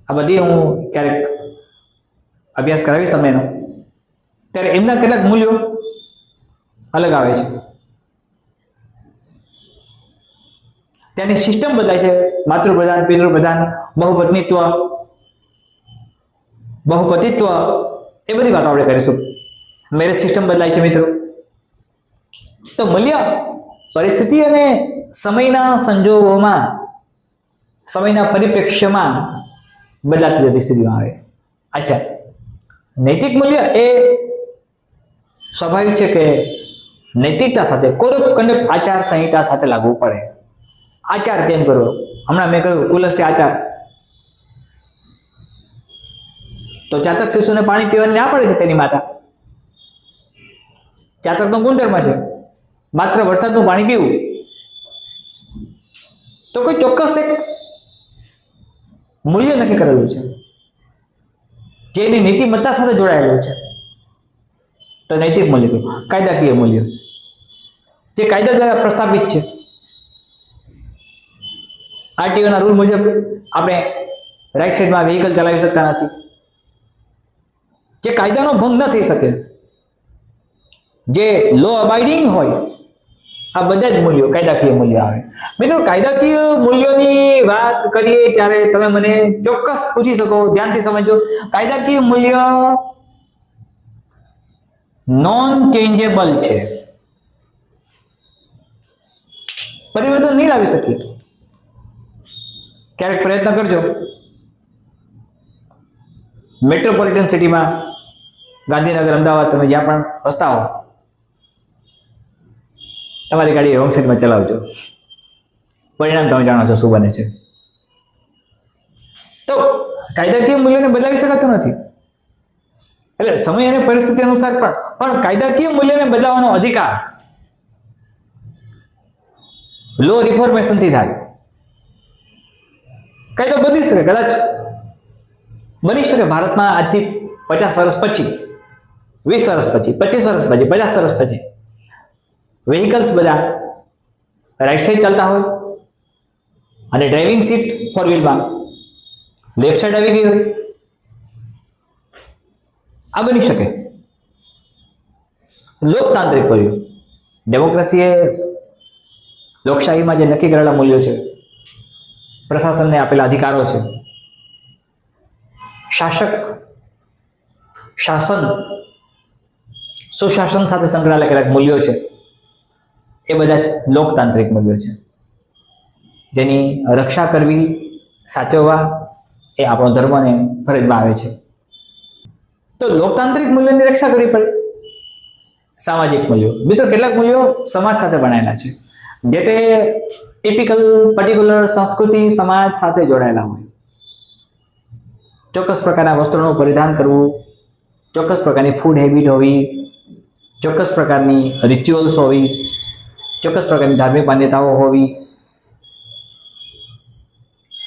આ બધી હું ક્યારેક અભ્યાસ કરાવીશ તમને એનો, ત્યારે એમના કેટલાક મૂલ્યો અલગ આવે છે. ત્યાંની સિસ્ટમ બદલાય છે, માતૃપ્રધાન, પિતૃપ્રધાન, બહુપતિત્વ, એ બધી વાતો આપણે કરીશું. મેરેજ સિસ્ટમ બદલાય છે મિત્રો. તો મૂલ્ય પરિસ્થિતિ અને સમયના સંજોગોમાં, સમયના પરિપ્રેક્ષ્યમાં બદલાતી જતી સ્થિતિમાં આવે. અચ્છા, નૈતિક મૂલ્ય એ સ્વાભાવિક છે કે નૈતિકતા સાથે, કોડ ઓફ કન્ડક્ટ આચાર સંહિતા સાથે લાગવું પડે. આચાર કેમ કરવો? હમણાં મેં કહ્યું કુલસ્ય આચાર. તો ચાતક શિશુને પાણી પીવાની ના પડે છે તેની માતા. ચાતકનો ગુણધર્મ છે માત્ર વરસાદનું પાણી પીવું. તો કોઈ ચોક્કસ એક મૂલ્ય નક્કી કરેલું છે જે એની નીતિમત્તા સાથે જોડાયેલું છે. તો નૈતિક મૂલ્ય કયું? કાયદાકીય મૂલ્ય, જે કાયદા દ્વારા પ્રસ્થાપિત છે. આરટીઓના રૂલ મુજબ આપણે રાઈટ સાઈડમાં વ્હીકલ ચલાવી શકતા નથી, જે કાયદાનો ભંગ ન થઈ શકે, જે લો અબાઇડિંગ હોય, આ બધા જ મૂલ્યો કાયદાકીય મૂલ્ય આવે. મિત્રો, કાયદાકીય મૂલ્યોની વાત કરીએ ત્યારે તમે મને ચોક્કસ પૂછી શકો, ધ્યાનથી સમજો. કાયદાકીય મૂલ્ય નોન ચેન્જેબલ છે, પરિવર્તન નહીં લાવી શકીએ. ક્યારેક પ્રયત્ન કરજો, મેટ્રોપોલિટન સિટીમાં, ગાંધીનગર, અમદાવાદ, તમે જ્યાં પણ વસતા હો, તમારી ગાડી રોંગ સાઈડમાં ચલાવજો, પરિણામ તમે જાણો છો શું બને છે. તો કાયદાકીય મૂલ્યને બદલાવી શકાતું નથી. એટલે સમય અને પરિસ્થિતિ અનુસાર પણ કાયદાકીય મૂલ્યને બદલાવવાનો અધિકાર લો રિફોર્મેશનથી થાય. કાયદો બદલી શકે, કદાચ બની શકે ભારતમાં આજથી 50 વર્ષ પછી, 20 વર્ષ પછી, 25 વર્ષ પછી, 50 વર્ષ પછી વ્હીકલ્સ બધા રાઈટ સાઈડ ચાલતા હોય અને ડ્રાઇવિંગ સીટ ફોર વ્હીલમાં લેફ્ટ સાઈડ આવી ગઈ હોય. આ બની શકે. લોકતાંત્રિક મૂલ્યો, ડેમોક્રેસી એ લોકશાહીમાં જે નક્કી કરેલા મૂલ્યો છે, પ્રશાસનને આપેલા અધિકારો છે, શાસન સુશાસન સાથે સંકળાયેલા કેટલાક મૂલ્યો છે, એ બધા જ લોકતાંત્રિક મૂલ્યો છે, જેની રક્ષા કરવી, સાચવવા એ આપણો ધર્મ અને ફરજમાં આવે છે. તો લોકતાંત્રિક મૂલ્યોની રક્ષા કરવી પડે. સામાજિક મૂલ્યો, મિત્રો, કેટલાક મૂલ્યો સમાજ સાથે બનાવેલા છે, જે તે ટિપિકલ પર્ટિક્યુલર સંસ્કૃતિ સમાજ સાથે જોડાયેલા હોય. ચોક્કસ પ્રકારના વસ્ત્રોનું પરિધાન કરવું, ચોક્કસ પ્રકારની ફૂડ હેબિટ હોવી, ચોક્કસ પ્રકારની રિચ્યુઅલ્સ હોવી, ચોક્કસ પ્રકારની ધાર્મિક માન્યતાઓ હોવી,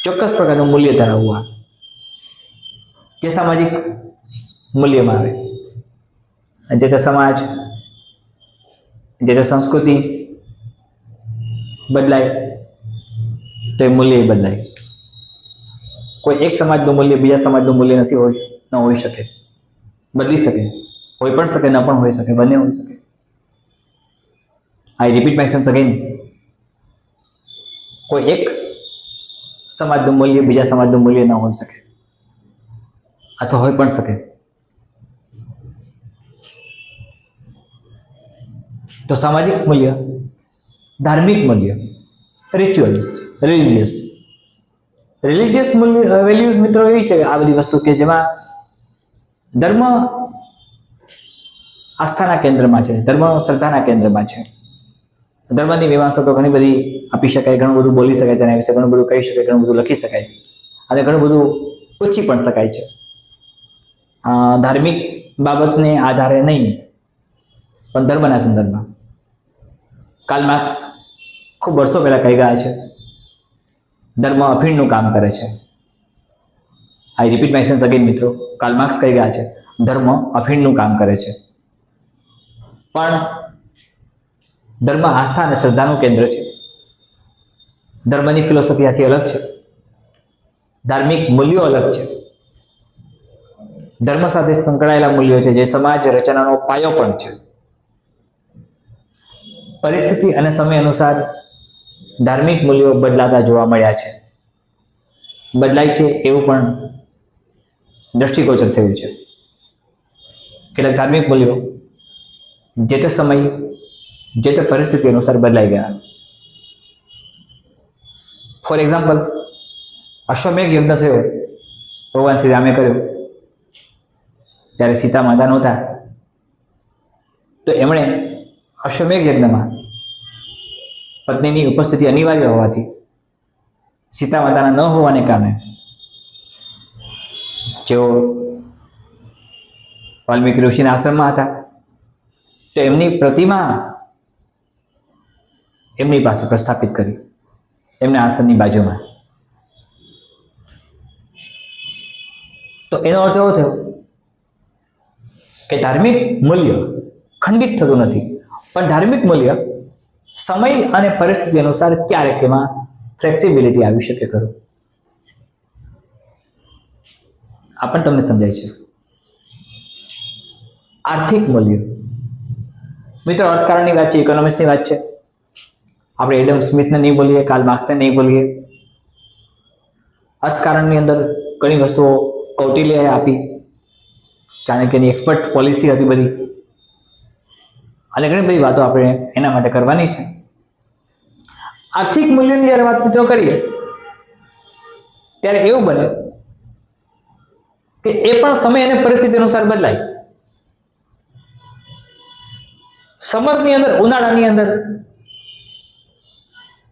ચોક્કસ પ્રકારનું મૂલ્ય ધરાવવું, જે સામાજિક મૂલ્યમાં આવે. જે તે સમાજ, જે તે સંસ્કૃતિ બદલાય તો એ મૂલ્ય બદલાય. કોઈ એક સમાજનું મૂલ્ય બીજા સમાજનું મૂલ્ય નથી ન હોઈ શકે, બદલી શકે, હોઈ પણ શકે, ન પણ હોઈ શકે, બંને હોઈ શકે. આઈ રિપીટ માય સેન્સ અગેન. કોઈ એક સમાજનું મૂલ્ય બીજા સમાજનું મૂલ્ય ન હોઈ શકે, અથવા હોઈ પણ શકે. તો સામાજિક મૂલ્ય, ધાર્મિક મૂલ્ય, રિચ્યુઅલ્સ, રિલિજિયસ વેલ્યુઝ મિત્રો એવી છે આ બધી વસ્તુ કે જેમાં ધર્મ આસ્થાના કેન્દ્રમાં છે, ધર્મ શ્રદ્ધાના કેન્દ્રમાં છે. ધર્મની મીમાંસા તો ઘણી બધી આપી શકાય, ઘણું બધું બોલી શકાય, તેના વિશે ઘણું બધું કહી શકાય, ઘણું બધું લખી શકાય અને ઘણું બધું પૂછી પણ શકાય છે. ધાર્મિક બાબતને આધારે નહીં પણ ધર્મના સંદર્ભમાં. કાર્લ માર્ક્સ ખૂબ વર્ષો પહેલા કહી ગયા છે, ધર્મ અફીણનું કામ કરે છે. આઈ રિપીટ માય સેન્સ અગેન મિત્રો, કાર્લ માર્ક્સ કહી ગયા છે ધર્મ અફીણનું કામ કરે છે. પણ ધર્મ આસ્થા અને શ્રદ્ધાનું કેન્દ્ર છે. ધર્મની ફિલોસોફી આખી અલગ છે, ધાર્મિક મૂલ્યો અલગ છે. ધર્મ સાથે સંકળાયેલા મૂલ્યો છે જે સમાજ રચનાનો પાયો પણ છે. પરિસ્થિતિ અને સમય અનુસાર ધાર્મિક મૂલ્યો બદલાતા જોવા મળ્યા છે, બદલાય છે એવું પણ દ્રષ્ટિગોચર થયું છે. કેટલાક ધાર્મિક મૂલ્યો જે તે સમય જે તે પરિસ્થિતિ અનુસાર બદલાઈ ગયા. ફોર એક્ઝામ્પલ, અશ્વમેઘ યજ્ઞ થયો, ભગવાન શ્રી રામે કર્યો, ત્યારે સીતા માતા નહોતા, તો એમણે અશ્વમેઘ યજ્ઞમાં પત્નીની ઉપસ્થિતિ અનિવાર્ય હોવાથી, સીતા માતાના ન હોવાને કારણે જેઓ વાલ્મીકી ઋષિના આશ્રમમાં હતા, તો એમની પ્રતિમા એમની પાસે પ્રસ્થાપિત કરી, એમના આશ્રમની બાજુમાં. તો એનો અર્થ એવો થયો કે ધાર્મિક મૂલ્ય ખંડિત થતું નથી, પણ ધાર્મિક મૂલ્ય સમય અને પરિસ્થિતિ અનુસાર ક્યારેક એમાં ફ્લેક્સિબિલિટી આવી શકે ખરું. આ પણ તમને સમજાય છે. આર્થિક મૂલ્ય મિત્રો અર્થકારણની વાત છે, ઇકોનોમિક્સની વાત છે. આપણે એડમ સ્મિથને નહીં બોલીએ, કાર્લ માર્ક્સને નહીં બોલીએ. અર્થકારણની અંદર ઘણી વસ્તુઓ કૌટિલ્યએ આપી, ચાણક્યની એક્સપર્ટ પોલિસી હતી બધી, અને ઘણી બધી વાતો આપણે એના માટે કરવાની છે. આર્થિક મૂલ્યની જ્યારે વાત મિત્રો કરીએ ત્યારે એવું બને કે એ પણ સમય અને પરિસ્થિતિ અનુસાર બદલાય. સમરની અંદર, ઉનાળાની અંદર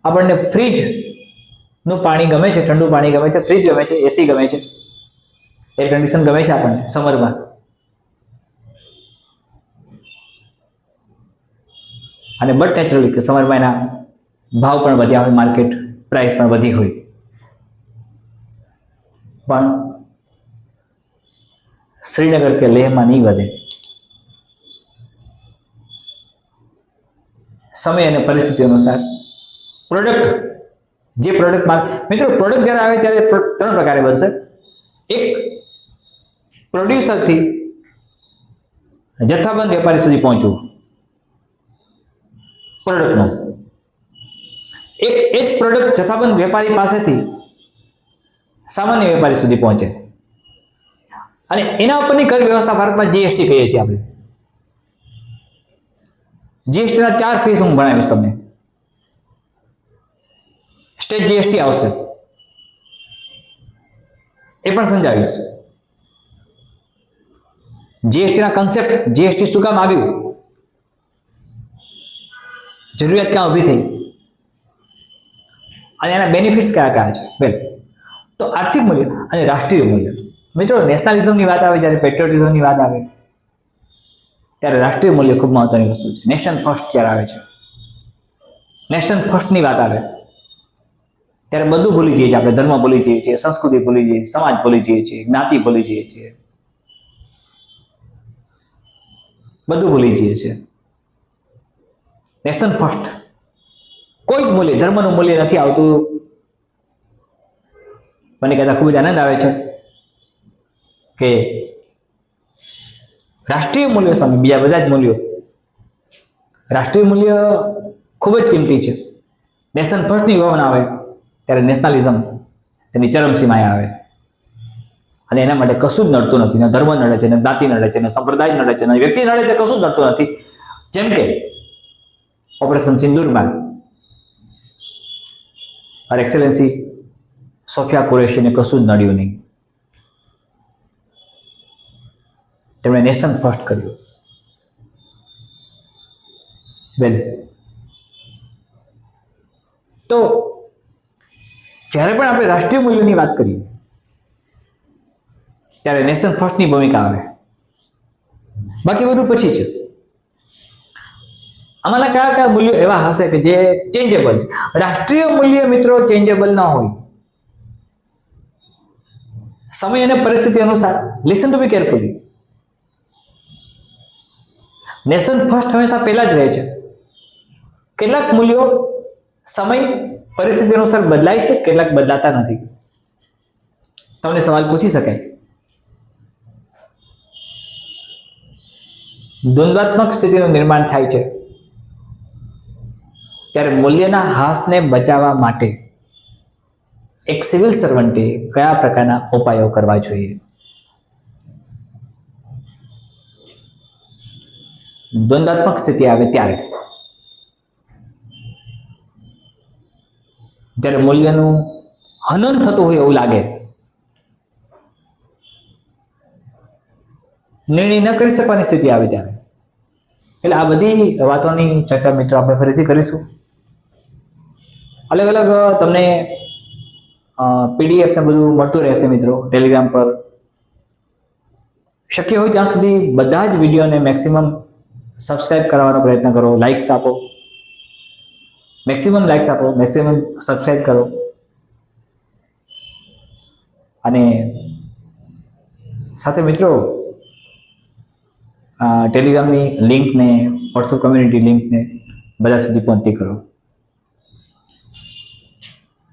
આપણને ફ્રીજનું પાણી ગમે છે, ઠંડુ પાણી ગમે છે, ફ્રીજ ગમે છે, એસી ગમે છે, એર કન્ડિશન ગમે છે આપણને સમરમાં. અને બટ નેચરલી કે સમરમાં એના ભાવ પણ વધ્યા હોય, માર્કેટ પ્રાઇસ પણ વધી હોય. પણ શ્રીનગર કે લેહમાં નહીં વધે. સમય અને પરિસ્થિતિ અનુસાર પ્રોડક્ટ, જે પ્રોડક્ટમાં મિત્રો પ્રોડક્ટ જ્યારે આવે ત્યારે ત્રણ પ્રકારે બનશે. એક, પ્રોડ્યુસરથી જથ્થાબંધ વેપારી સુધી પહોંચવું પ્રોડક્ટનું. એક એ જ પ્રોડક્ટ જથ્થાબંધ વેપારી પાસેથી સામાન્ય વેપારી સુધી પહોંચે. અને એના ઉપરની કર વ્યવસ્થા ભારતમાં જીએસટી કહીએ છીએ આપણે. જીએસટીના 4 ફેઝ હું ભણાવીશ તમને. સ્ટેટ જીએસટી આવશે, એ પણ સમજાવીશ. જીએસટીના કન્સેપ્ટ, જીએસટી શું કામ આવ્યું, જરૂરિયાત ક્યાં ઊભી થઈ, અને એના બેનિફિટ્સ કયા કયા છે. વેલ, તો આર્થિક મૂલ્ય અને રાષ્ટ્રીય મૂલ્ય. મિત્રો નેશનલિઝમની વાત આવે, જ્યારે પેટ્રિયોટિઝમની વાત આવે ત્યારે રાષ્ટ્રીય મૂલ્ય ખૂબ મહત્વની વસ્તુ છે. નેશન ફર્સ્ટ જ્યારે આવે છે, નેશન ફર્સ્ટની વાત આવે ત્યારે બધું ભૂલી જઈએ છીએ આપણે. ધર્મ ભૂલી જઈએ છીએ, સંસ્કૃતિ ભૂલી જઈએ છીએ, સમાજ ભૂલી જઈએ છીએ, જ્ઞાતિ ભૂલી જઈએ છીએ, બધું ભૂલી જઈએ છીએ. નેશન ફર્સ્ટ, કોઈ જ મૂલ્ય, ધર્મનું મૂલ્ય નથી આવતું. મને કહેતા ખૂબ જ આનંદ આવે છે કે રાષ્ટ્રીય મૂલ્યો સામે બીજા બધા જ મૂલ્યો, રાષ્ટ્રીય મૂલ્ય ખૂબ જ કિંમતી છે. નેશન ફર્સ્ટની ભાવના આવે ત્યારે નેશનલિઝમ તેની ચરમસીમાએ આવે, અને એના માટે કશું જ નડતું નથી. ન ધર્મ નડે છે, ન જ્ઞાતિ નડે છે, ન સંપ્રદાય નડે છે, ન વ્યક્તિ નડે છે, કશું જ નડતું નથી. જેમ કે ઓપરેશન સિંદૂરમાં હર એક્સેલન્સી સોફિયા કુરેશીને કશું જ નડ્યું નહીં. તેમણે નેશન ફર્સ્ટ કર્યું. વેલ, તો જ્યારે પણ આપણે રાષ્ટ્રીય મૂલ્યોની વાત કરીએ ત્યારે નેશન ફર્સ્ટની ભૂમિકા આવે, બાકી બધું પછી છે. આમાંના કયા કયા મૂલ્યો એવા હશે કે જે ચેન્જેબલ? રાષ્ટ્રીય મૂલ્ય મિત્રો ચેન્જેબલ ન હોય. સમય અને પરિસ્થિતિ અનુસાર, listen to be carefully, nation first હંમેશા પહેલા જ રહે છે. કેટલાક મૂલ્યો સમય પરિસ્થિતિ અનુસાર બદલાય છે, કેટલાક બદલાતા નથી. તમને સવાલ પૂછી શકાય, દ્વંદ્વાત્મક સ્થિતિનું નિર્માણ થાય છે ત્યારે મૂલ્યના હાસને બચાવવા માટે એક સિવિલ સર્વન્ટે કયા પ્રકારના ઉપાયો કરવા જોઈએ? દ્વંદ્વાત્મક સ્થિતિ આવે ત્યારે, જ્યારે મૂલ્યનું હનન થતું હોય એવું લાગે, નિર્ણય ન કરી શકવાની સ્થિતિ આવે ત્યારે. એટલે આ બધી વાતોની ચર્ચા મિત્રો આપણે ફરીથી કરીશું. અલગ અલગ તમને પીડીએફ ને બધું મળતું રહેશે મિત્રો ટેલિગ્રામ પર. શક્ય હોય ત્યાં સુધી બધા જ વિડીયોને મેક્સિમમ સબસ્ક્રાઇબ કરવાનો પ્રયત્ન કરો, લાઇક્સ આપો, મેક્સિમમ લાઇક્સ આપો, મેક્સિમમ સબસ્ક્રાઇબ કરો. અને સાથે મિત્રો ટેલિગ્રામની લિંકને, વોટ્સઅપ કમ્યુનિટી લિંકને બધા સુધી પહોંચતી કરો.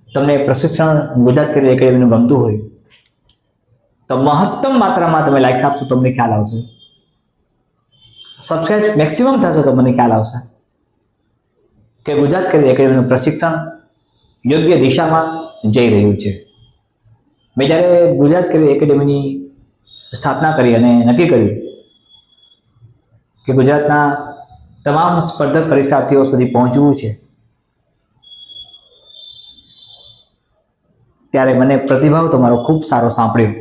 તમને પ્રશિક્ષણ ગુજરાત કેરિયર એકેડમીનું ગમતું હોય તો મહત્તમ માત્રામાં તમે લાઇક્સ આપશો તો તમને ખ્યાલ આવશે, સબસ્ક્રાઇબ મેક્સિમમ થશો તો મને ખ્યાલ આવશે કે ગુજરાત કેરિયર એકેડમીનું પ્રશિક્ષણ યોગ્ય દિશામાં જઈ રહ્યું છે. મેં જ્યારે ગુજરાત કેરિયર એકેડમીની સ્થાપના કરી અને નક્કી કર્યું કે ગુજરાતના તમામ સ્પર્ધક પરીક્ષાર્થીઓ સુધી પહોંચવું છે, ત્યારે મને પ્રતિભાવ તમારો ખૂબ સારો સાંપડ્યો.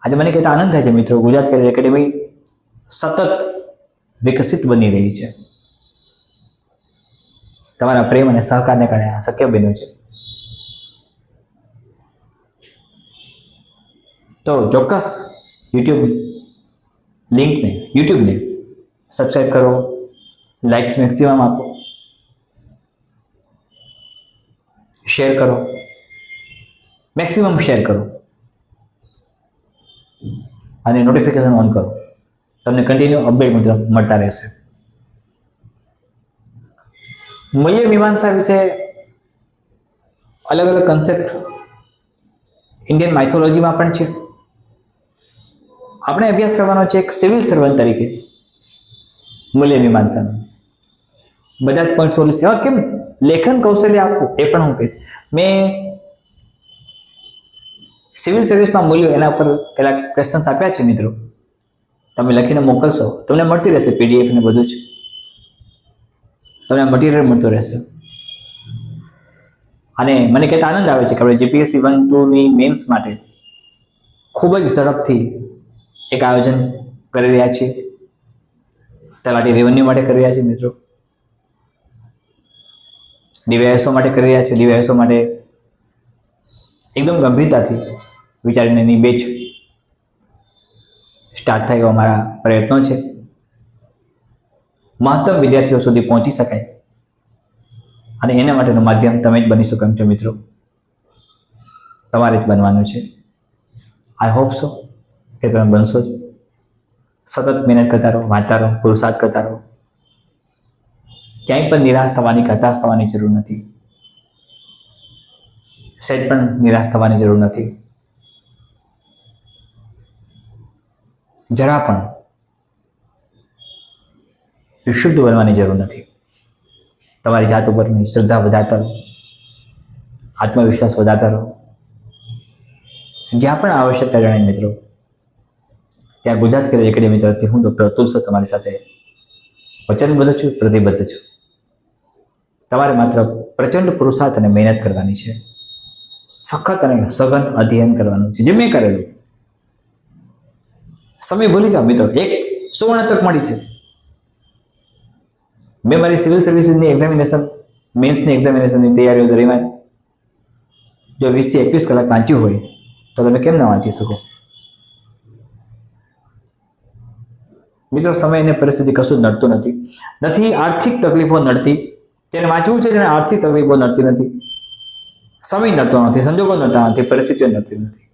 આજે મને કહેતા આનંદ થાય છે મિત્રો, ગુજરાત કેરિયર એકેડમી સતત વિકસિત બની રહી છે. તમારા પ્રેમ અને સહકારને કારણે આ શક્ય બન્યું છે. તો ચોક્કસ યુટ્યુબને સબસ્ક્રાઈબ કરો, લાઇક્સ મેક્સિમમ આપો, શેર કરો, મેક્સિમમ શેર કરો અને નોટિફિકેશન ઓન કરો. તમને કન્ટિન્યુ અપડેટ મળતા રહેશે. મૂલ્ય મીમાંસા વિશે અલગ અલગ કન્સેપ્ટ ઇન્ડિયન માઇથોલોજીમાં પણ છે. આપણે અભ્યાસ કરવાનો છે એક સિવિલ સર્વન્ટ તરીકે મૂલ્ય મીમાંસાનો. બધા જ પોઈન્ટ સોલ્વ એવા કેમ લેખન કૌશલ્ય આપવું એ પણ હું કહીશ. મેં સિવિલ સર્વિસમાં મૂલ્યો એના ઉપર કેટલાક ક્વેશ્ચન્સ આપ્યા છે મિત્રો, તમે લખીને મોકલશો, તમને મળતી રહેશે પીડીએફ ને બધું જ, તમને મટીરિયલ મળતું રહેશે. અને મને કહેતા આનંદ આવે છે કે આપણે જીપીએસસી 1-2ની મેન્સ માટે ખૂબ જ ઝડપથી એક આયોજન કરી રહ્યા છીએ. તલાટી રેવન્યુ માટે કરી રહ્યા છીએ મિત્રો, ડીવાયએસઓ માટે કરી રહ્યા છીએ. ડીવાયએસઓ માટે એકદમ ગંભીરતાથી વિચારીને એની બેચ સ્ટાર્ટ થાય એવા અમારા પ્રયત્નો છે. મહત્તમ વિદ્યાર્થીઓ સુધી પહોંચી શકાય અને એના માટેનું માધ્યમ તમે જ બની શકો એમ છો મિત્રો. તમારે જ બનવાનું છે. આઈ હોપ સો કે તમે બનશો જ. સતત મહેનત કરતા રહો, વાંચતા રહો, પુરુષાર્થ કરતા રહો. ક્યાંય પણ નિરાશ થવાની, હતાશ થવાની જરૂર નથી. સહેજ પણ નિરાશ થવાની જરૂર નથી. જરા પણ વિશુદ્ધ બનવાની જરૂર નથી. તમારી જાત ઉપરની શ્રદ્ધા વધારતા રહો, આત્મવિશ્વાસ વધારતા રહો. જ્યાં પણ આવશ્યકતા જણાય મિત્રો, ત્યાં ગુજરાત કેરિયર એકેડમી તરફથી હું ડૉક્ટર અતુલ સર તમારી સાથે વચનબદ્ધ છું, પ્રતિબદ્ધ છું. તમારે માત્ર પ્રચંડ પુરુષાર્થ અને મહેનત કરવાની છે, સખત અને સઘન અધ્યયન કરવાનું છે, જે મેં કરેલું. સમય ભૂલી જાઓ મિત્રો, એક સુવર્ણ તક મળી છે. મેં મારી સિવિલ સર્વિસીસની એક્ઝામિનેશન, મેન્સની એક્ઝામિનેશનની તૈયારીઓ દરમિયાન જો 20 થી 21 કલાક વાંચ્યું હોય તો તમે કેમ ના વાંચી શકો? મિત્રો, સમય અને પરિસ્થિતિ કશું જ નડતું નથી. આર્થિક તકલીફો નડતી, તેને વાંચવું છે તેને આર્થિક તકલીફો નડતી નથી. સમય નડતો નથી, સંજોગો નડતા નથી, પરિસ્થિતિઓ નડતી નથી.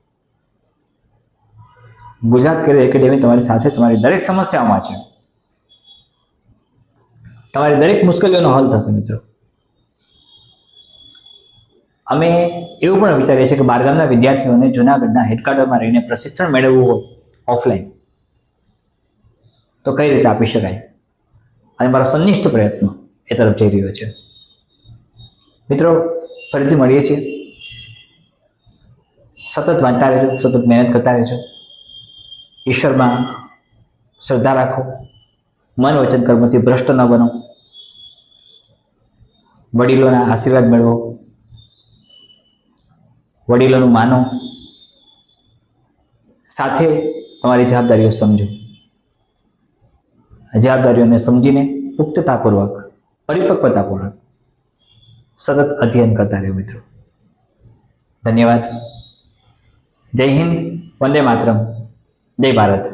ગુજરાત કેરિયર એકેડેમી તમારી સાથે તમારી દરેક સમસ્યાઓમાં છે. તમારી દરેક મુશ્કેલીઓનો હલ થશે મિત્રો. અમે એવું પણ વિચારીએ છીએ કે બહારગામના વિદ્યાર્થીઓને જૂનાગઢના હેડક્વાર્ટરમાં રહીને પ્રશિક્ષણ મેળવવું હોય ઓફલાઈન તો કઈ રીતે આપી શકાય, અને મારો સંનિષ્ઠ પ્રયત્ન એ તરફ જઈ રહ્યો છે. મિત્રો, ફરીથી મળીએ છીએ. સતત વાંચતા રહેજો, સતત મહેનત કરતા રહેજો. ઈશ્વરમાં શ્રદ્ધા રાખો, મન વચન કર્મથી ભ્રષ્ટ ન બનો, વડીલોના આશીર્વાદ મેળવો, વડીલોનું માનો, સાથે તમારી જવાબદારીઓ સમજો. જવાબદારીઓને સમજીને પુખ્તતાપૂર્વક, પરિપક્વતાપૂર્વક સતત અધ્યયન કરતા રહ્યો મિત્રો. ધન્યવાદ. જય હિન્દ, વંદે માતરમ, જય ભારત.